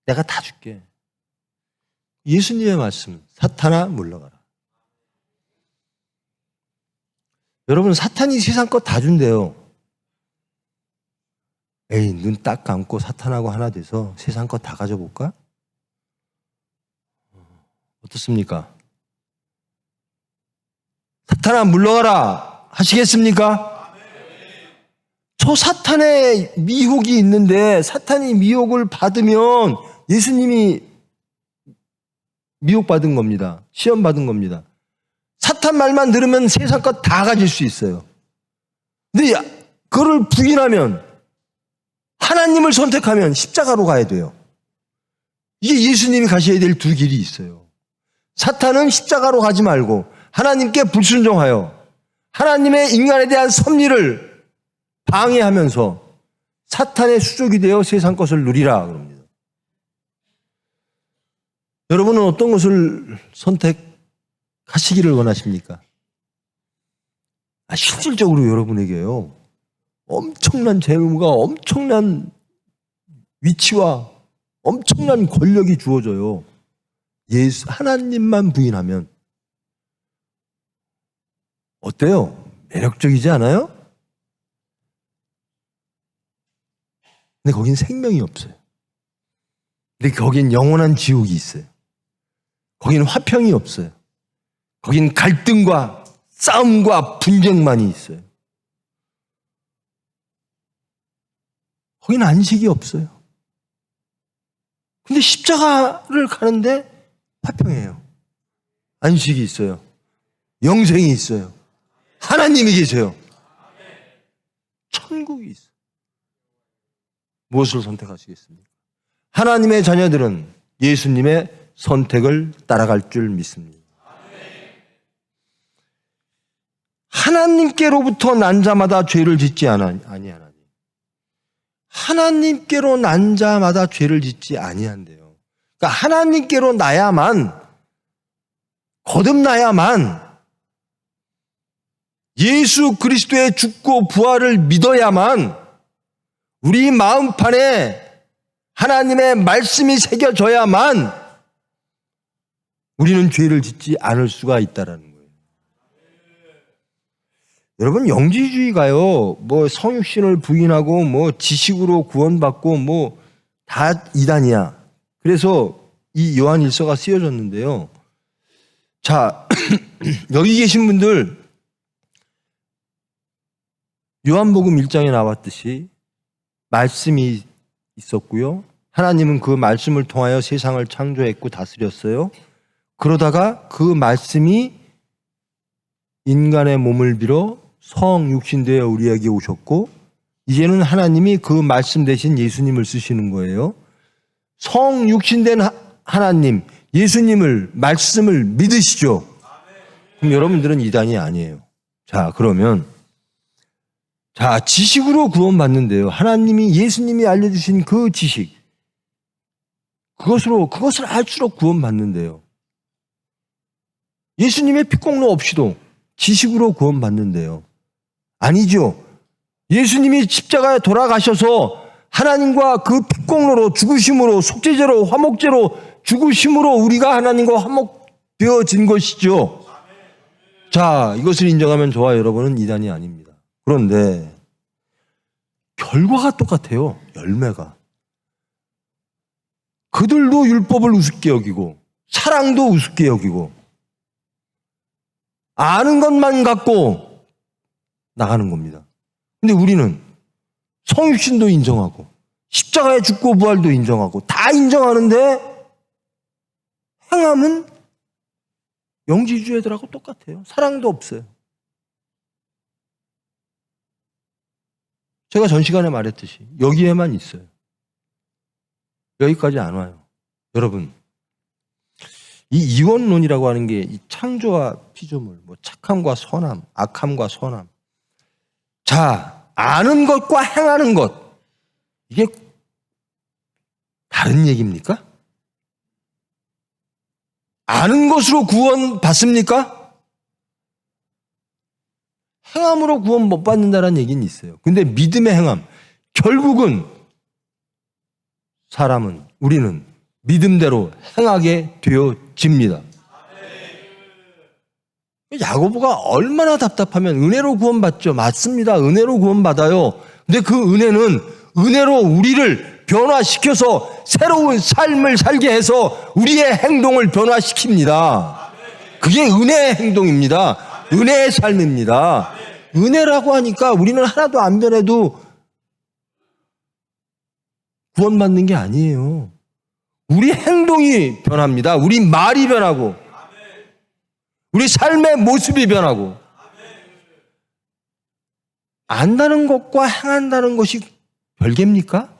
내가 다 줄게. 예수님의 말씀, 사탄아 물러가라. 여러분, 사탄이 세상 것 다 준대요. 에이, 눈 딱 감고 사탄하고 하나 돼서 세상 것 다 가져볼까? 어떻습니까? 사탄아 물러가라 하시겠습니까? 저 사탄의 미혹이 있는데 사탄이 미혹을 받으면 예수님이 미혹받은 겁니다. 시험받은 겁니다. 사탄 말만 들으면 세상 것 다 가질 수 있어요. 근데 그거를 부인하면, 하나님을 선택하면 십자가로 가야 돼요. 이게 예수님이 가셔야 될 두 길이 있어요. 사탄은 십자가로 가지 말고 하나님께 불순종하여 하나님의 인간에 대한 섭리를 방해하면서 사탄의 수족이 되어 세상 것을 누리라 그럽니다. 여러분은 어떤 것을 선택하시기를 원하십니까? 실질적으로 여러분에게요, 엄청난 재물과 엄청난 위치와 엄청난 권력이 주어져요. 하나님만 부인하면. 어때요? 매력적이지 않아요? 근데 거긴 생명이 없어요. 근데 거긴 영원한 지옥이 있어요. 거긴 화평이 없어요. 거긴 갈등과 싸움과 분쟁만이 있어요. 거긴 안식이 없어요. 근데 십자가를 가는데 화평해요. 안식이 있어요. 영생이 있어요. 하나님이 계세요. 천국이 있어요. 무엇을 선택하시겠습니까? 하나님의 자녀들은 예수님의 선택을 따라갈 줄 믿습니다. 하나님께로부터 난 자마다 죄를 짓지 아니하나니. 하나님께로 난 자마다 죄를 짓지 아니한대요. 그러니까 하나님께로 나야만, 거듭나야만, 예수 그리스도의 죽고 부활을 믿어야만 우리 마음판에 하나님의 말씀이 새겨져야만 우리는 죄를 짓지 않을 수가 있다라는 거예요. 여러분, 영지주의가요, 뭐 성육신을 부인하고 뭐 지식으로 구원받고 뭐 다 이단이야. 그래서 이 요한일서가 쓰여졌는데요. 자, 여기 계신 분들 요한복음 1장에 나왔듯이 말씀이 있었고요. 하나님은 그 말씀을 통하여 세상을 창조했고 다스렸어요. 그러다가 그 말씀이 인간의 몸을 빌어 성육신되어 우리에게 오셨고, 이제는 하나님이 그 말씀 대신 예수님을 쓰시는 거예요. 성육신된 하나님, 예수님을, 말씀을 믿으시죠? 그럼 여러분들은 이단이 아니에요. 자, 그러면 자, 지식으로 구원받는데요. 하나님이, 예수님이 알려주신 그 지식, 그것을 알수록 구원받는데요. 예수님의 핏공로 없이도 지식으로 구원받는데요. 아니죠. 예수님이 십자가에 돌아가셔서 하나님과 그 핏공로로 죽으심으로, 속죄제로, 화목제로 죽으심으로 우리가 하나님과 화목되어진 것이죠. 자, 이것을 인정하면 저와 여러분은 이단이 아닙니다. 그런데 결과가 똑같아요. 열매가. 그들도 율법을 우습게 여기고 사랑도 우습게 여기고 아는 것만 갖고 나가는 겁니다. 근데 우리는 성육신도 인정하고 십자가에 죽고 부활도 인정하고 다 인정하는데 행함은 영지주의들하고 똑같아요. 사랑도 없어요. 제가 전 시간에 말했듯이 여기에만 있어요. 여기까지 안 와요. 여러분, 이 이원론이라고 하는 게 이 창조와 피조물, 뭐 착함과 선함, 악함과 선함. 자, 아는 것과 행하는 것, 이게 다른 얘기입니까? 아는 것으로 구원 받습니까? 행함으로 구원 못 받는다는 얘기는 있어요. 근데 믿음의 행함, 결국은 우리는 믿음대로 행하게 되어집니다. 야고보가 얼마나 답답하면 은혜로 구원받죠. 맞습니다. 은혜로 구원받아요. 근데 그 은혜는 은혜로 우리를 변화시켜서 새로운 삶을 살게 해서 우리의 행동을 변화시킵니다. 그게 은혜의 행동입니다. 은혜의 삶입니다. 은혜라고 하니까 우리는 하나도 안 변해도 구원받는 게 아니에요. 우리 행동이 변합니다. 우리 말이 변하고 우리 삶의 모습이 변하고 안다는 것과 행한다는 것이 별개입니까?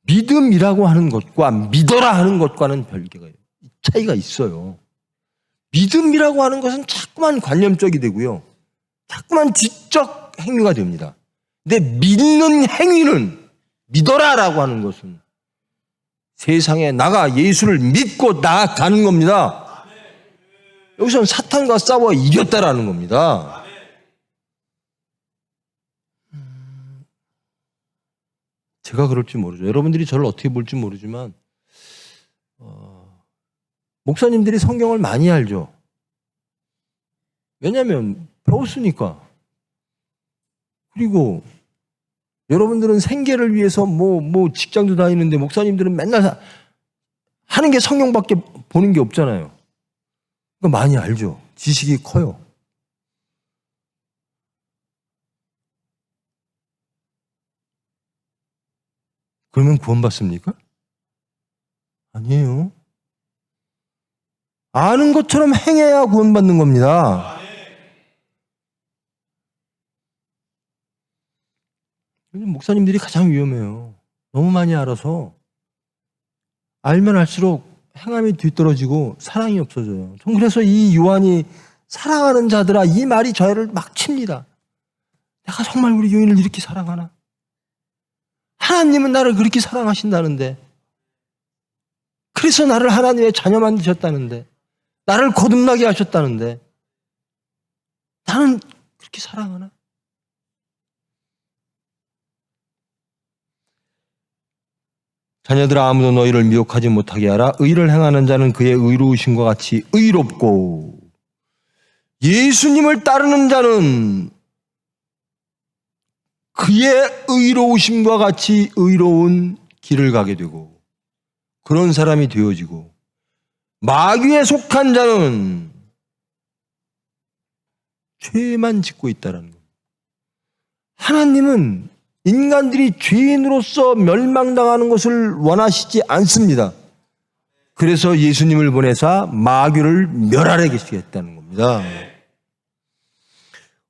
믿음이라고 하는 것과 믿어라 하는 것과는 별개가 차이가 있어요. 믿음이라고 하는 것은 자꾸만 관념적이 되고요. 자꾸만 지적 행위가 됩니다. 근데 믿는 행위는 믿어라라고 하는 것은 세상에 나가 예수를 믿고 나아가는 겁니다. 여기서는 사탄과 싸워 이겼다라는 겁니다. 제가 그럴지 모르죠. 여러분들이 저를 어떻게 볼지 모르지만 목사님들이 성경을 많이 알죠. 왜냐하면 배웠으니까. 그리고 여러분들은 생계를 위해서 뭐 직장도 다니는데 목사님들은 맨날 하는 게 성경밖에 보는 게 없잖아요. 그러니까 많이 알죠. 지식이 커요. 그러면 구원받습니까? 아니에요. 아는 것처럼 행해야 구원받는 겁니다. 목사님들이 가장 위험해요. 너무 많이 알아서 알면 알수록 행함이 뒤떨어지고 사랑이 없어져요. 전 그래서 이 요한이 사랑하는 자들아, 이 말이 저를 막 칩니다. 내가 정말 우리 교인을 이렇게 사랑하나? 하나님은 나를 그렇게 사랑하신다는데, 그래서 나를 하나님의 자녀 만드셨다는데, 나를 거듭나게 하셨다는데, 나는 그렇게 사랑하나? 자녀들아, 아무도 너희를 미혹하지 못하게 하라. 의를 행하는 자는 그의 의로우심과 같이 의롭고, 예수님을 따르는 자는 그의 의로우심과 같이 의로운 길을 가게 되고, 그런 사람이 되어지고, 마귀에 속한 자는 죄만 짓고 있다라는 겁니다. 하나님은 인간들이 죄인으로서 멸망당하는 것을 원하시지 않습니다. 그래서 예수님을 보내사 마귀를 멸하게 계시겠다는 겁니다.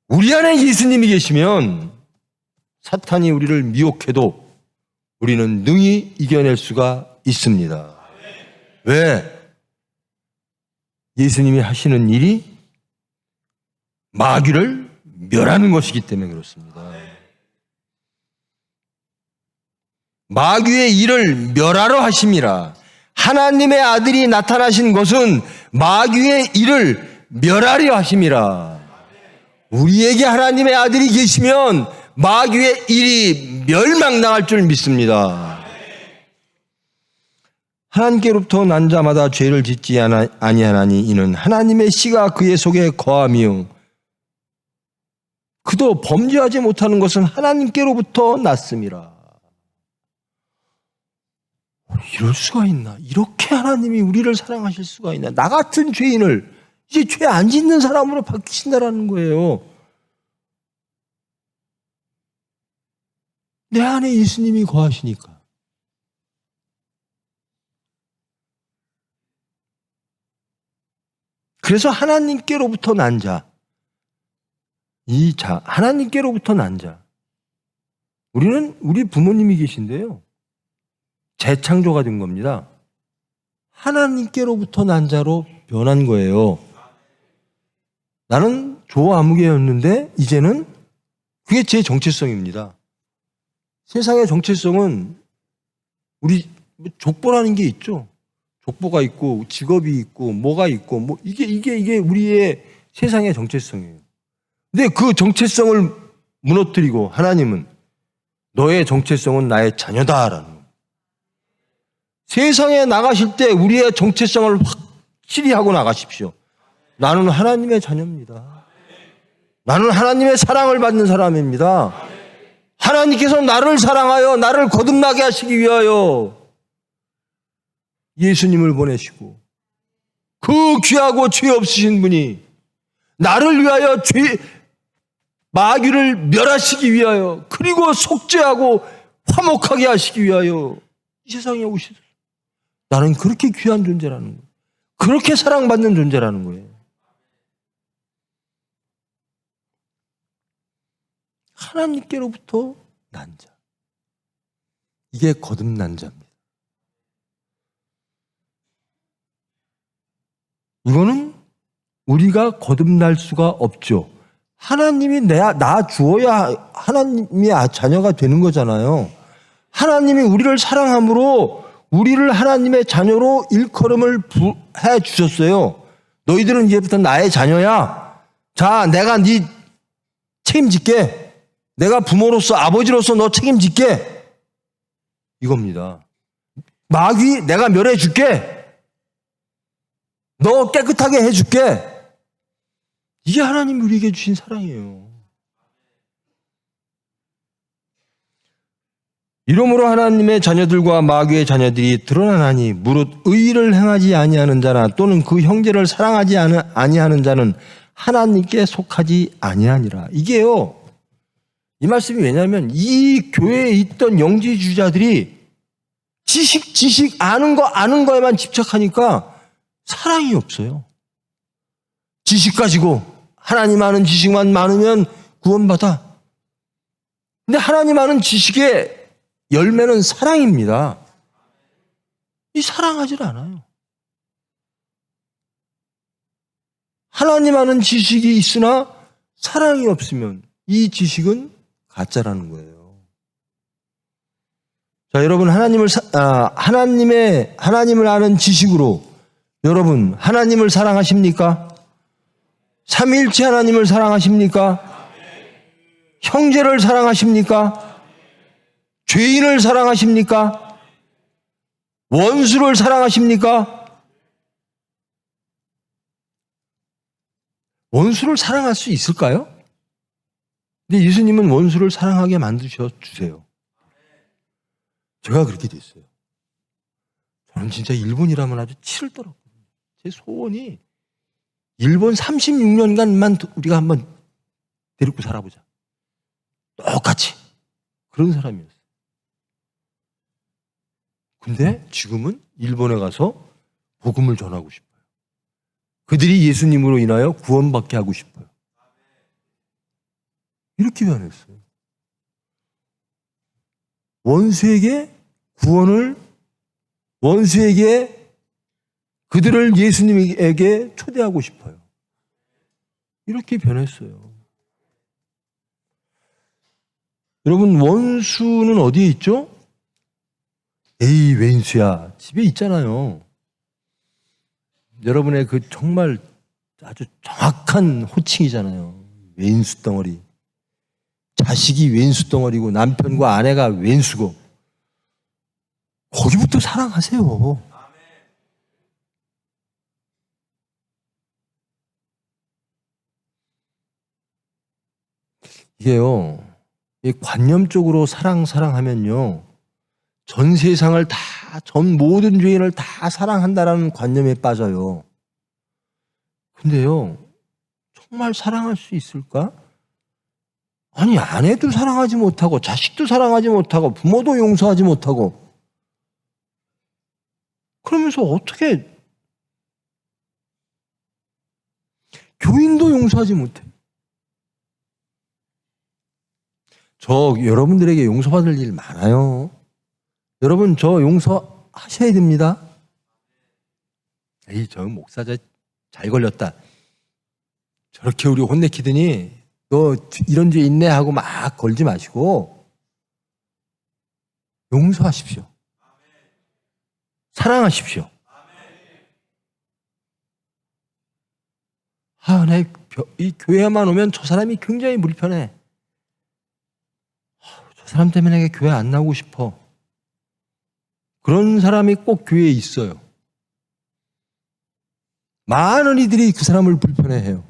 우리 안에 예수님이 계시면 사탄이 우리를 미혹해도 우리는 능히 이겨낼 수가 있습니다. 왜? 예수님이 하시는 일이 마귀를 멸하는 것이기 때문에 그렇습니다. 마귀의 일을 멸하러 하심이라. 하나님의 아들이 나타나신 것은 마귀의 일을 멸하려 하심이라. 우리에게 하나님의 아들이 계시면 마귀의 일이 멸망당할 줄 믿습니다. 하나님께로부터 난 자마다 죄를 짓지 아니하나니 이는 하나님의 씨가 그의 속에 거하며 그도 범죄하지 못하는 것은 하나님께로부터 났음이라. 이럴 수가 있나? 이렇게 하나님이 우리를 사랑하실 수가 있나? 나 같은 죄인을 이제 죄 안 짓는 사람으로 바뀌신다라는 거예요. 내 안에 예수님이 거하시니까. 그래서 하나님께로부터 난 자, 하나님께로부터 난 자. 우리 부모님이 계신데요. 재창조가 된 겁니다. 하나님께로부터 난 자로 변한 거예요. 나는 조아무개였는데 이제는 그게 제 정체성입니다. 세상의 정체성은 우리 족보라는 게 있죠. 족보가 있고 직업이 있고 뭐가 있고 뭐 이게 우리의 세상의 정체성이에요. 근데 그 정체성을 무너뜨리고 하나님은 너의 정체성은 나의 자녀다라는 거예요. 세상에 나가실 때 우리의 정체성을 확실히 하고 나가십시오. 나는 하나님의 자녀입니다. 나는 하나님의 사랑을 받는 사람입니다. 하나님께서 나를 사랑하여 나를 거듭나게 하시기 위하여 예수님을 보내시고 그 귀하고 죄 없으신 분이 나를 위하여 마귀를 멸하시기 위하여 그리고 속죄하고 화목하게 하시기 위하여 이 세상에 오시더라. 나는 그렇게 귀한 존재라는 거예요. 그렇게 사랑받는 존재라는 거예요. 하나님께로부터 난 자. 이게 거듭난 자입니다. 이거는 우리가 거듭날 수가 없죠. 하나님이 나 주어야 하나님의 자녀가 되는 거잖아요. 하나님이 우리를 사랑함으로 우리를 하나님의 자녀로 일컬음을 해 주셨어요. 너희들은 이제부터 나의 자녀야. 자, 내가 네 책임질게. 내가 부모로서 아버지로서 너 책임질게. 이겁니다. 마귀 내가 멸해줄게. 너 깨끗하게 해줄게. 이게 하나님이 우리에게 주신 사랑이에요. 이러므로 하나님의 자녀들과 마귀의 자녀들이 드러나나니 무릇 의를 행하지 아니하는 자나 또는 그 형제를 사랑하지 아니하는 자는 하나님께 속하지 아니하니라. 이게요. 이 말씀이 왜냐하면 이 교회에 있던 영지주의자들이 지식 아는 거에만 집착하니까 사랑이 없어요. 지식 가지고 하나님 아는 지식만 많으면 구원받아. 근데 하나님 아는 지식의 열매는 사랑입니다. 이 사랑하질 않아요. 하나님 아는 지식이 있으나 사랑이 없으면 이 지식은 가짜라는 거예요. 자, 여러분 하나님을 아는 지식으로 여러분 하나님을 사랑하십니까? 삼위일체 하나님을 사랑하십니까? 형제를 사랑하십니까? 죄인을 사랑하십니까? 원수를 사랑하십니까? 원수를 사랑할 수 있을까요? 근데 예수님은 원수를 사랑하게 만드셔 주세요. 제가 그렇게 됐어요. 저는 진짜 일본이라면 아주 치를더라고요. 제 소원이 일본 36년간만 우리가 한번 데리고 살아보자. 똑같이. 그런 사람이었어요. 근데 지금은 일본에 가서 복음을 전하고 싶어요. 그들이 예수님으로 인하여 구원받게 하고 싶어요. 이렇게 변했어요. 원수에게 그들을 예수님에게 초대하고 싶어요. 이렇게 변했어요. 여러분, 원수는 어디에 있죠? 에이, 웬수야. 집에 있잖아요. 여러분의 그 정말 아주 정확한 호칭이잖아요. 웬수 덩어리. 자식이 웬수 덩어리고 남편과 아내가 웬수고. 거기부터 사랑하세요. 이게요, 이 관념적으로 사랑하면요, 전 세상을 전 모든 죄인을 다 사랑한다라는 관념에 빠져요. 근데요, 정말 사랑할 수 있을까? 아니, 아내도 사랑하지 못하고, 자식도 사랑하지 못하고, 부모도 용서하지 못하고, 그러면서 어떻게 교인도 용서하지 못해? 저 여러분들에게 용서받을 일 많아요. 여러분, 저 용서하셔야 됩니다. 에이, 저 목사자 잘 걸렸다. 저렇게 우리 혼내키더니 너 이런 죄 있네 하고 막 걸지 마시고 용서하십시오. 사랑하십시오. 이 교회만 오면 저 사람이 굉장히 불편해. 저 사람 때문에 내가 교회 안 나오고 싶어. 그런 사람이 꼭 교회에 있어요. 많은 이들이 그 사람을 불편해해요.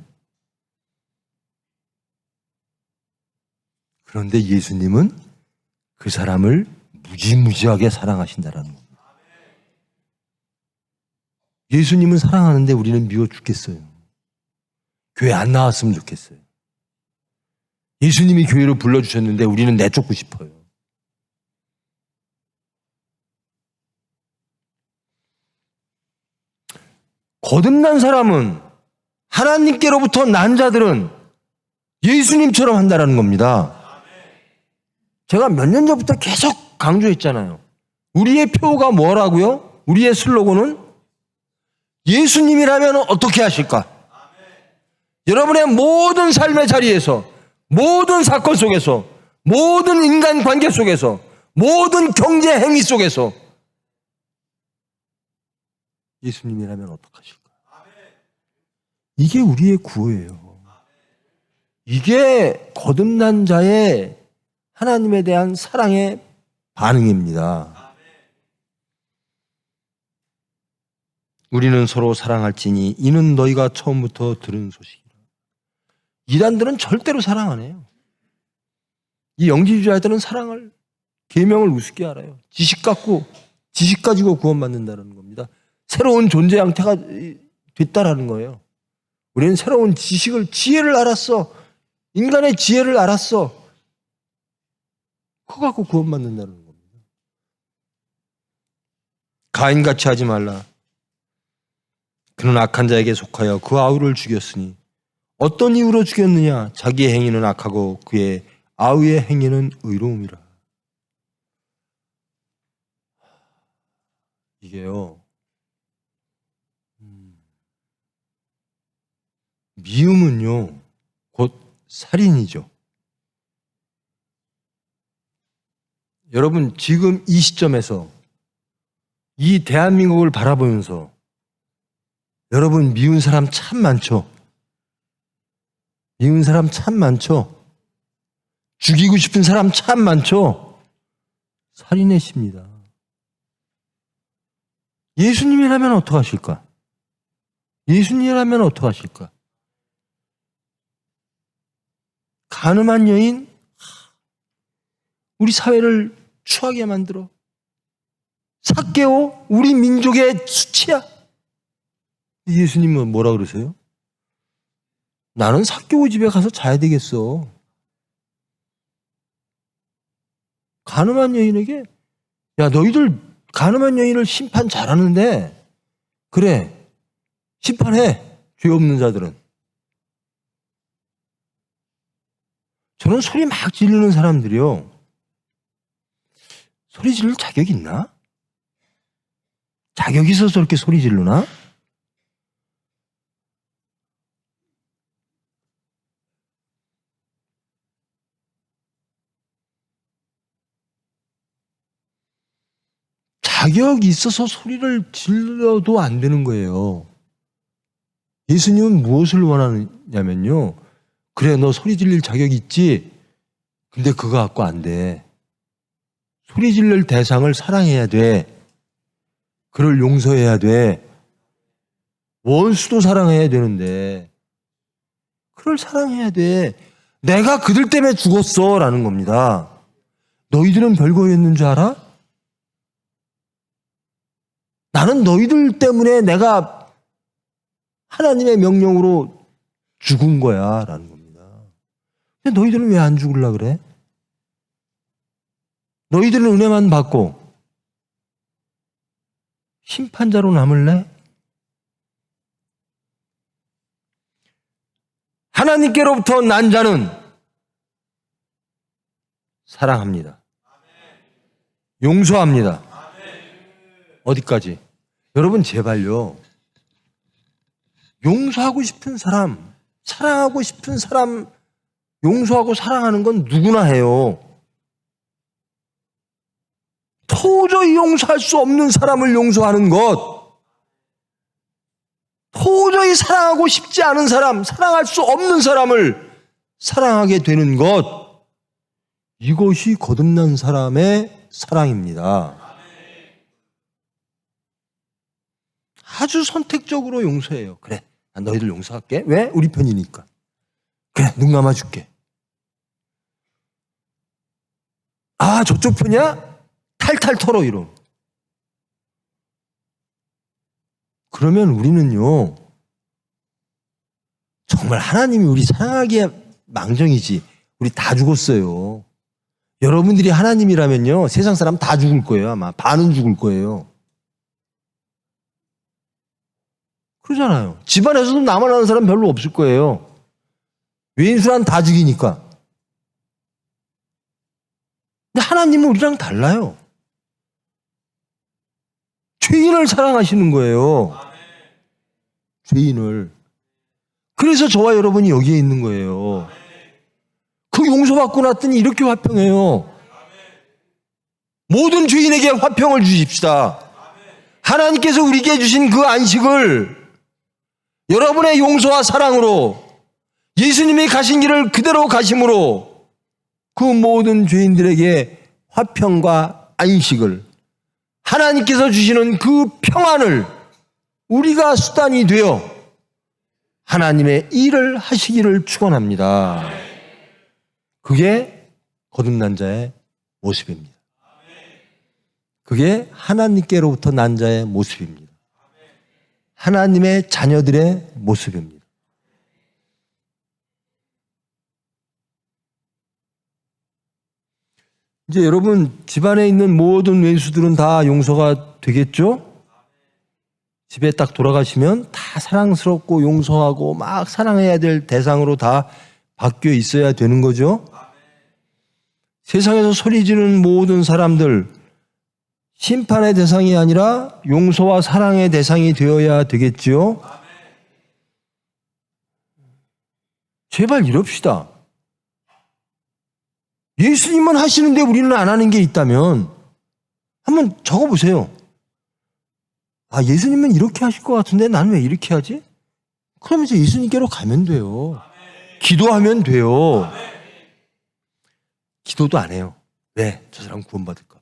그런데 예수님은 그 사람을 무지무지하게 사랑하신다라는 겁니다. 예수님은 사랑하는데 우리는 미워 죽겠어요. 교회 안 나왔으면 좋겠어요. 예수님이 교회로 불러주셨는데 우리는 내쫓고 싶어요. 거듭난 사람은, 하나님께로부터 난 자들은 예수님처럼 한다는 겁니다. 제가 몇 년 전부터 계속 강조했잖아요. 우리의 표가 뭐라고요? 우리의 슬로건은 예수님이라면 어떻게 하실까? 여러분의 모든 삶의 자리에서, 모든 사건 속에서, 모든 인간 관계 속에서, 모든 경제 행위 속에서 예수님이라면 어떡하실까? 이게 우리의 구호예요. 이게 거듭난 자의 하나님에 대한 사랑의 반응입니다. 우리는 서로 사랑할지니 이는 너희가 처음부터 들은 소식이라. 이단들은 절대로 사랑 안 해요. 이 영지주의자들은 사랑을, 계명을 우습게 알아요. 지식 가지고 구원받는다는 겁니다. 새로운 존재 형태가 됐다라는 거예요. 우리는 새로운 지혜를 알았어. 인간의 지혜를 알았어. 그거 갖고 구원받는다는 겁니다. 가인같이 하지 말라. 그는 악한 자에게 속하여 그 아우를 죽였으니 어떤 이유로 죽였느냐? 자기의 행위는 악하고 그의 아우의 행위는 의로움이라. 이게요, 미움은요, 곧 살인이죠. 여러분, 지금 이 시점에서 이 대한민국을 바라보면서 여러분 미운 사람 참 많죠? 미운 사람 참 많죠? 죽이고 싶은 사람 참 많죠? 살인의 시입니다. 예수님이라면 어떡하실까? 예수님이라면 어떡하실까? 가늠한 여인, 우리 사회를 추하게 만들어. 삭개오, 우리 민족의 수치야. 예수님은 뭐라 그러세요? 나는 삭개오 집에 가서 자야 되겠어. 가늠한 여인에게, 야, 너희들 가늠한 여인을 심판 잘하는데, 그래, 심판해. 죄 없는 자들은. 저는 소리 막 지르는 사람들이요, 소리 지를 자격 있나? 자격이 있어서 저렇게 소리 지르나? 자격이 있어서 소리를 질러도 안 되는 거예요. 예수님은 무엇을 원하냐면요, 그래, 너 소리 질릴 자격이 있지? 근데 그거 갖고 안 돼. 소리 지를 대상을 사랑해야 돼. 그를 용서해야 돼. 원수도 사랑해야 되는데 그를 사랑해야 돼. 내가 그들 때문에 죽었어 라는 겁니다. 너희들은 별거였는 줄 알아? 나는 너희들 때문에 내가 하나님의 명령으로 죽은 거야 라는 겁니다. 근데 너희들은 왜 안 죽으려 그래? 너희들은 은혜만 받고 심판자로 남을래? 하나님께로부터 난 자는 사랑합니다. 용서합니다. 어디까지? 여러분 제발요. 용서하고 싶은 사람, 사랑하고 싶은 사람, 용서하고 사랑하는 건 누구나 해요. 도저히 용서할 수 없는 사람을 용서하는 것, 도저히 사랑하고 싶지 않은 사람, 사랑할 수 없는 사람을 사랑하게 되는 것, 이것이 거듭난 사람의 사랑입니다. 아주 선택적으로 용서해요. 그래, 난 너희들 용서할게. 왜? 우리 편이니까. 그래, 눈 감아줄게. 아, 저쪽 편이야? 탈탈 털어 이러. 그러면 우리는요, 정말 하나님이 우리 사랑하기에 망정이지. 우리 다 죽었어요. 여러분들이 하나님이라면요, 세상 사람 다 죽을 거예요. 아마 반은 죽을 거예요. 그러잖아요. 집안에서도 나만 아는 사람 별로 없을 거예요. 외인수란 다 죽이니까. 근데 하나님은 우리랑 달라요. 죄인을 사랑하시는 거예요. 죄인을. 그래서 저와 여러분이 여기에 있는 거예요. 그 용서받고 났더니 이렇게 화평해요. 모든 죄인에게 화평을 주십시다. 하나님께서 우리에게 주신 그 안식을 여러분의 용서와 사랑으로, 예수님이 가신 길을 그대로 가심으로 그 모든 죄인들에게 화평과 안식을, 하나님께서 주시는 그 평안을 우리가 수단이 되어 하나님의 일을 하시기를 축원합니다. 그게 거듭난 자의 모습입니다. 그게 하나님께로부터 난 자의 모습입니다. 하나님의 자녀들의 모습입니다. 이제 여러분 집안에 있는 모든 외수들은 다 용서가 되겠죠? 집에 딱 돌아가시면 다 사랑스럽고 용서하고 막 사랑해야 될 대상으로 다 바뀌어 있어야 되는 거죠? 세상에서 소리 지르는 모든 사람들, 심판의 대상이 아니라 용서와 사랑의 대상이 되어야 되겠지요? 제발 이럽시다. 예수님은 하시는데 우리는 안 하는 게 있다면 한번 적어보세요. 아, 예수님은 이렇게 하실 것 같은데 나는 왜 이렇게 하지? 그러면서 예수님께로 가면 돼요. 기도하면 돼요. 기도도 안 해요. 왜? 저 사람 구원받을까?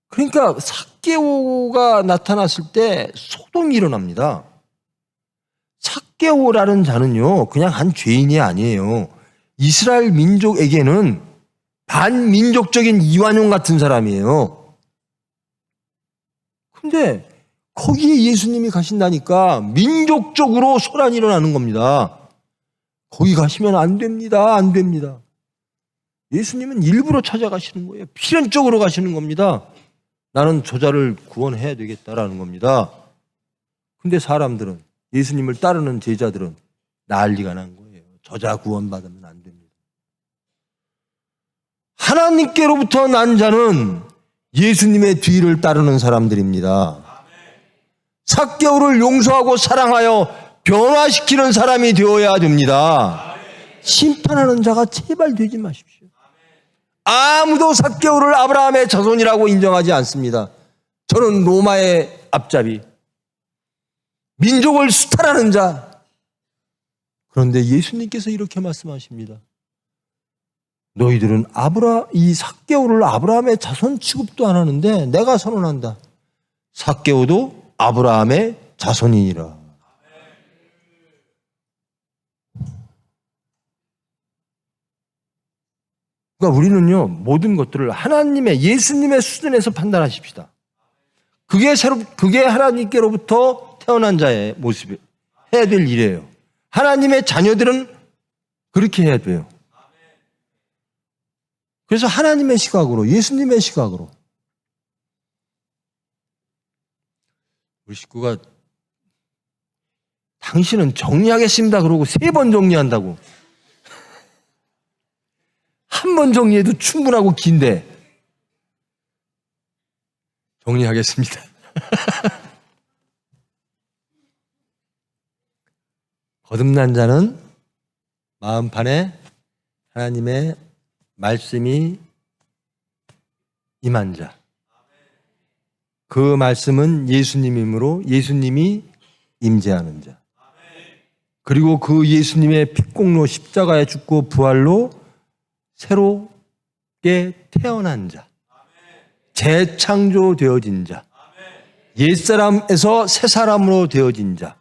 그러니까 삭개오가 나타났을 때 소동이 일어납니다. 삭개오라는 자는요, 그냥 한 죄인이 아니에요. 이스라엘 민족에게는 반민족적인 이완용 같은 사람이에요. 근데 거기에 예수님이 가신다니까 민족적으로 소란이 일어나는 겁니다. 거기 가시면 안 됩니다. 안 됩니다. 예수님은 일부러 찾아가시는 거예요. 필연적으로 가시는 겁니다. 나는 저자를 구원해야 되겠다라는 겁니다. 근데 사람들은, 예수님을 따르는 제자들은 난리가 난 거예요. 저자 구원받으면 안 됩니다. 하나님께로부터 난 자는 예수님의 뒤를 따르는 사람들입니다. 삭개오를 용서하고 사랑하여 변화시키는 사람이 되어야 됩니다. 심판하는 자가 제발 되지 마십시오. 아무도 삭개오를 아브라함의 자손이라고 인정하지 않습니다. 저는 로마의 앞잡이, 민족을 수탈하는 자. 그런데 예수님께서 이렇게 말씀하십니다. 너희들은 이 삭개오를 아브라함의 자손 취급도 안 하는데 내가 선언한다. 삭개오도 아브라함의 자손이니라. 그러니까 우리는요, 모든 것들을 예수님의 수준에서 판단하십시다. 그게 하나님께로부터 태어난 자의 모습이 해야 될 일이에요. 하나님의 자녀들은 그렇게 해야 돼요. 그래서 하나님의 시각으로, 예수님의 시각으로. 우리 식구가 당신은 정리하겠습니다 그러고 3번 정리한다고. 한 번 정리해도 충분하고 긴데 정리하겠습니다. 거듭난 자는 마음판에 하나님의 말씀이 임한 자. 그 말씀은 예수님이므로 예수님이 임재하는 자. 그리고 그 예수님의 핏공로 십자가에 죽고 부활로 새롭게 태어난 자. 재창조되어진 자. 옛사람에서 새사람으로 되어진 자.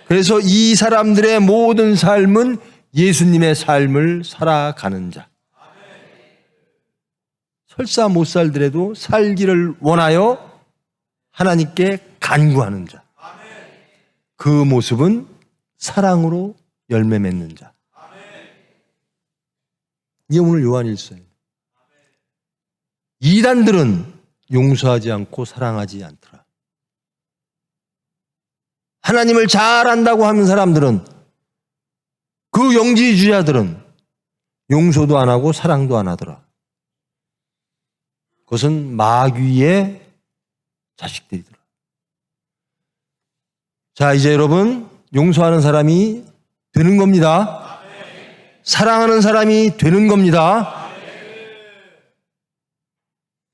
그래서 이 사람들의 모든 삶은 예수님의 삶을 살아가는 자. 설사 못 살더라도 살기를 원하여 하나님께 간구하는 자. 그 모습은 사랑으로 열매 맺는 자. 이게 오늘 요한일서예요. 이단들은 용서하지 않고 사랑하지 않더라. 하나님을 잘 안다고 하는 사람들은, 그 영지주의자들은 용서도 안 하고 사랑도 안 하더라. 그것은 마귀의 자식들이더라. 자, 이제 여러분, 용서하는 사람이 되는 겁니다. 사랑하는 사람이 되는 겁니다.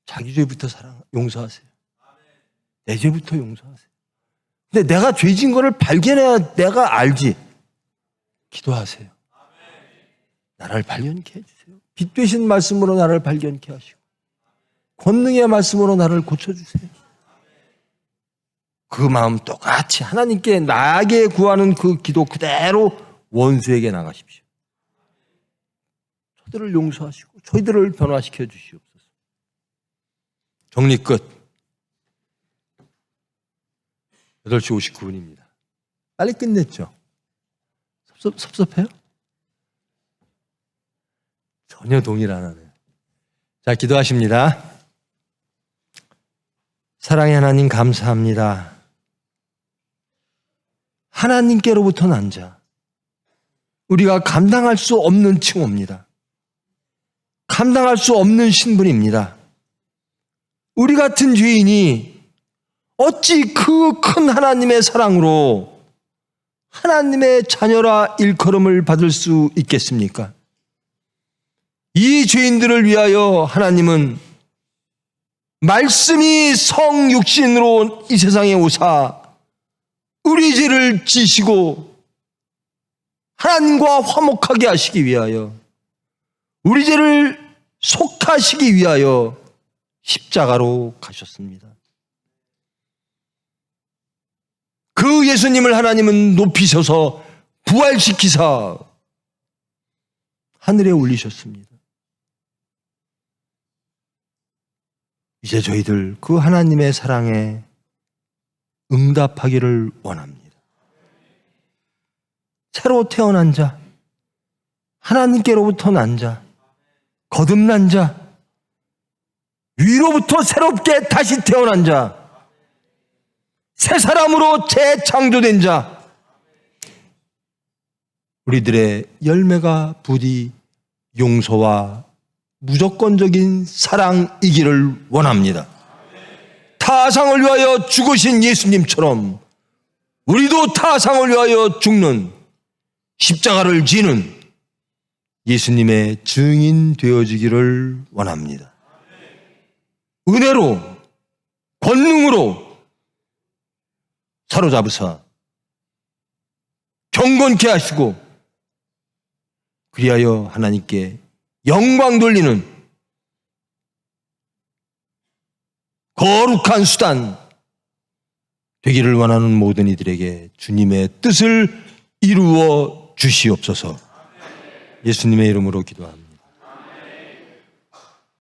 자기 죄부터 용서하세요. 내 죄부터 용서하세요. 근데 내가 죄진 거를 발견해야 내가 알지. 기도하세요. 나를 발견케 해주세요. 빛 되신 말씀으로 나를 발견케 하시고 권능의 말씀으로 나를 고쳐주세요. 그 마음 똑같이 하나님께 나에게 구하는 그 기도 그대로 원수에게 나가십시오. 저들을 용서하시고 저희들을 변화시켜 주시옵소서. 정리 끝. 8시 59분입니다. 빨리 끝냈죠? 섭섭해요? 전혀 동의를 안 하네요. 자, 기도하십니다. 사랑의 하나님 감사합니다. 하나님께로부터 난 자, 우리가 감당할 수 없는 칭호입니다. 감당할 수 없는 신분입니다. 우리 같은 죄인이 어찌 그 큰 하나님의 사랑으로 하나님의 자녀라 일컬음을 받을 수 있겠습니까? 이 죄인들을 위하여 하나님은 말씀이 성육신으로 이 세상에 오사 우리 죄를 지시고 하나님과 화목하게 하시기 위하여 우리 죄를 속하시기 위하여 십자가로 가셨습니다. 그 예수님을 하나님은 높이셔서 부활시키사 하늘에 올리셨습니다. 이제 저희들 그 하나님의 사랑에 응답하기를 원합니다. 새로 태어난 자, 하나님께로부터 난 자, 거듭난 자, 위로부터 새롭게 다시 태어난 자, 새 사람으로 재창조된 자, 우리들의 열매가 부디 용서와 무조건적인 사랑이기를 원합니다. 타상을 위하여 죽으신 예수님처럼 우리도 타상을 위하여 죽는, 십자가를 지는 예수님의 증인 되어지기를 원합니다. 은혜로, 권능으로 사로잡으사 경건케 하시고 그리하여 하나님께 영광 돌리는 거룩한 수단 되기를 원하는 모든 이들에게 주님의 뜻을 이루어 주시옵소서. 예수님의 이름으로 기도합니다.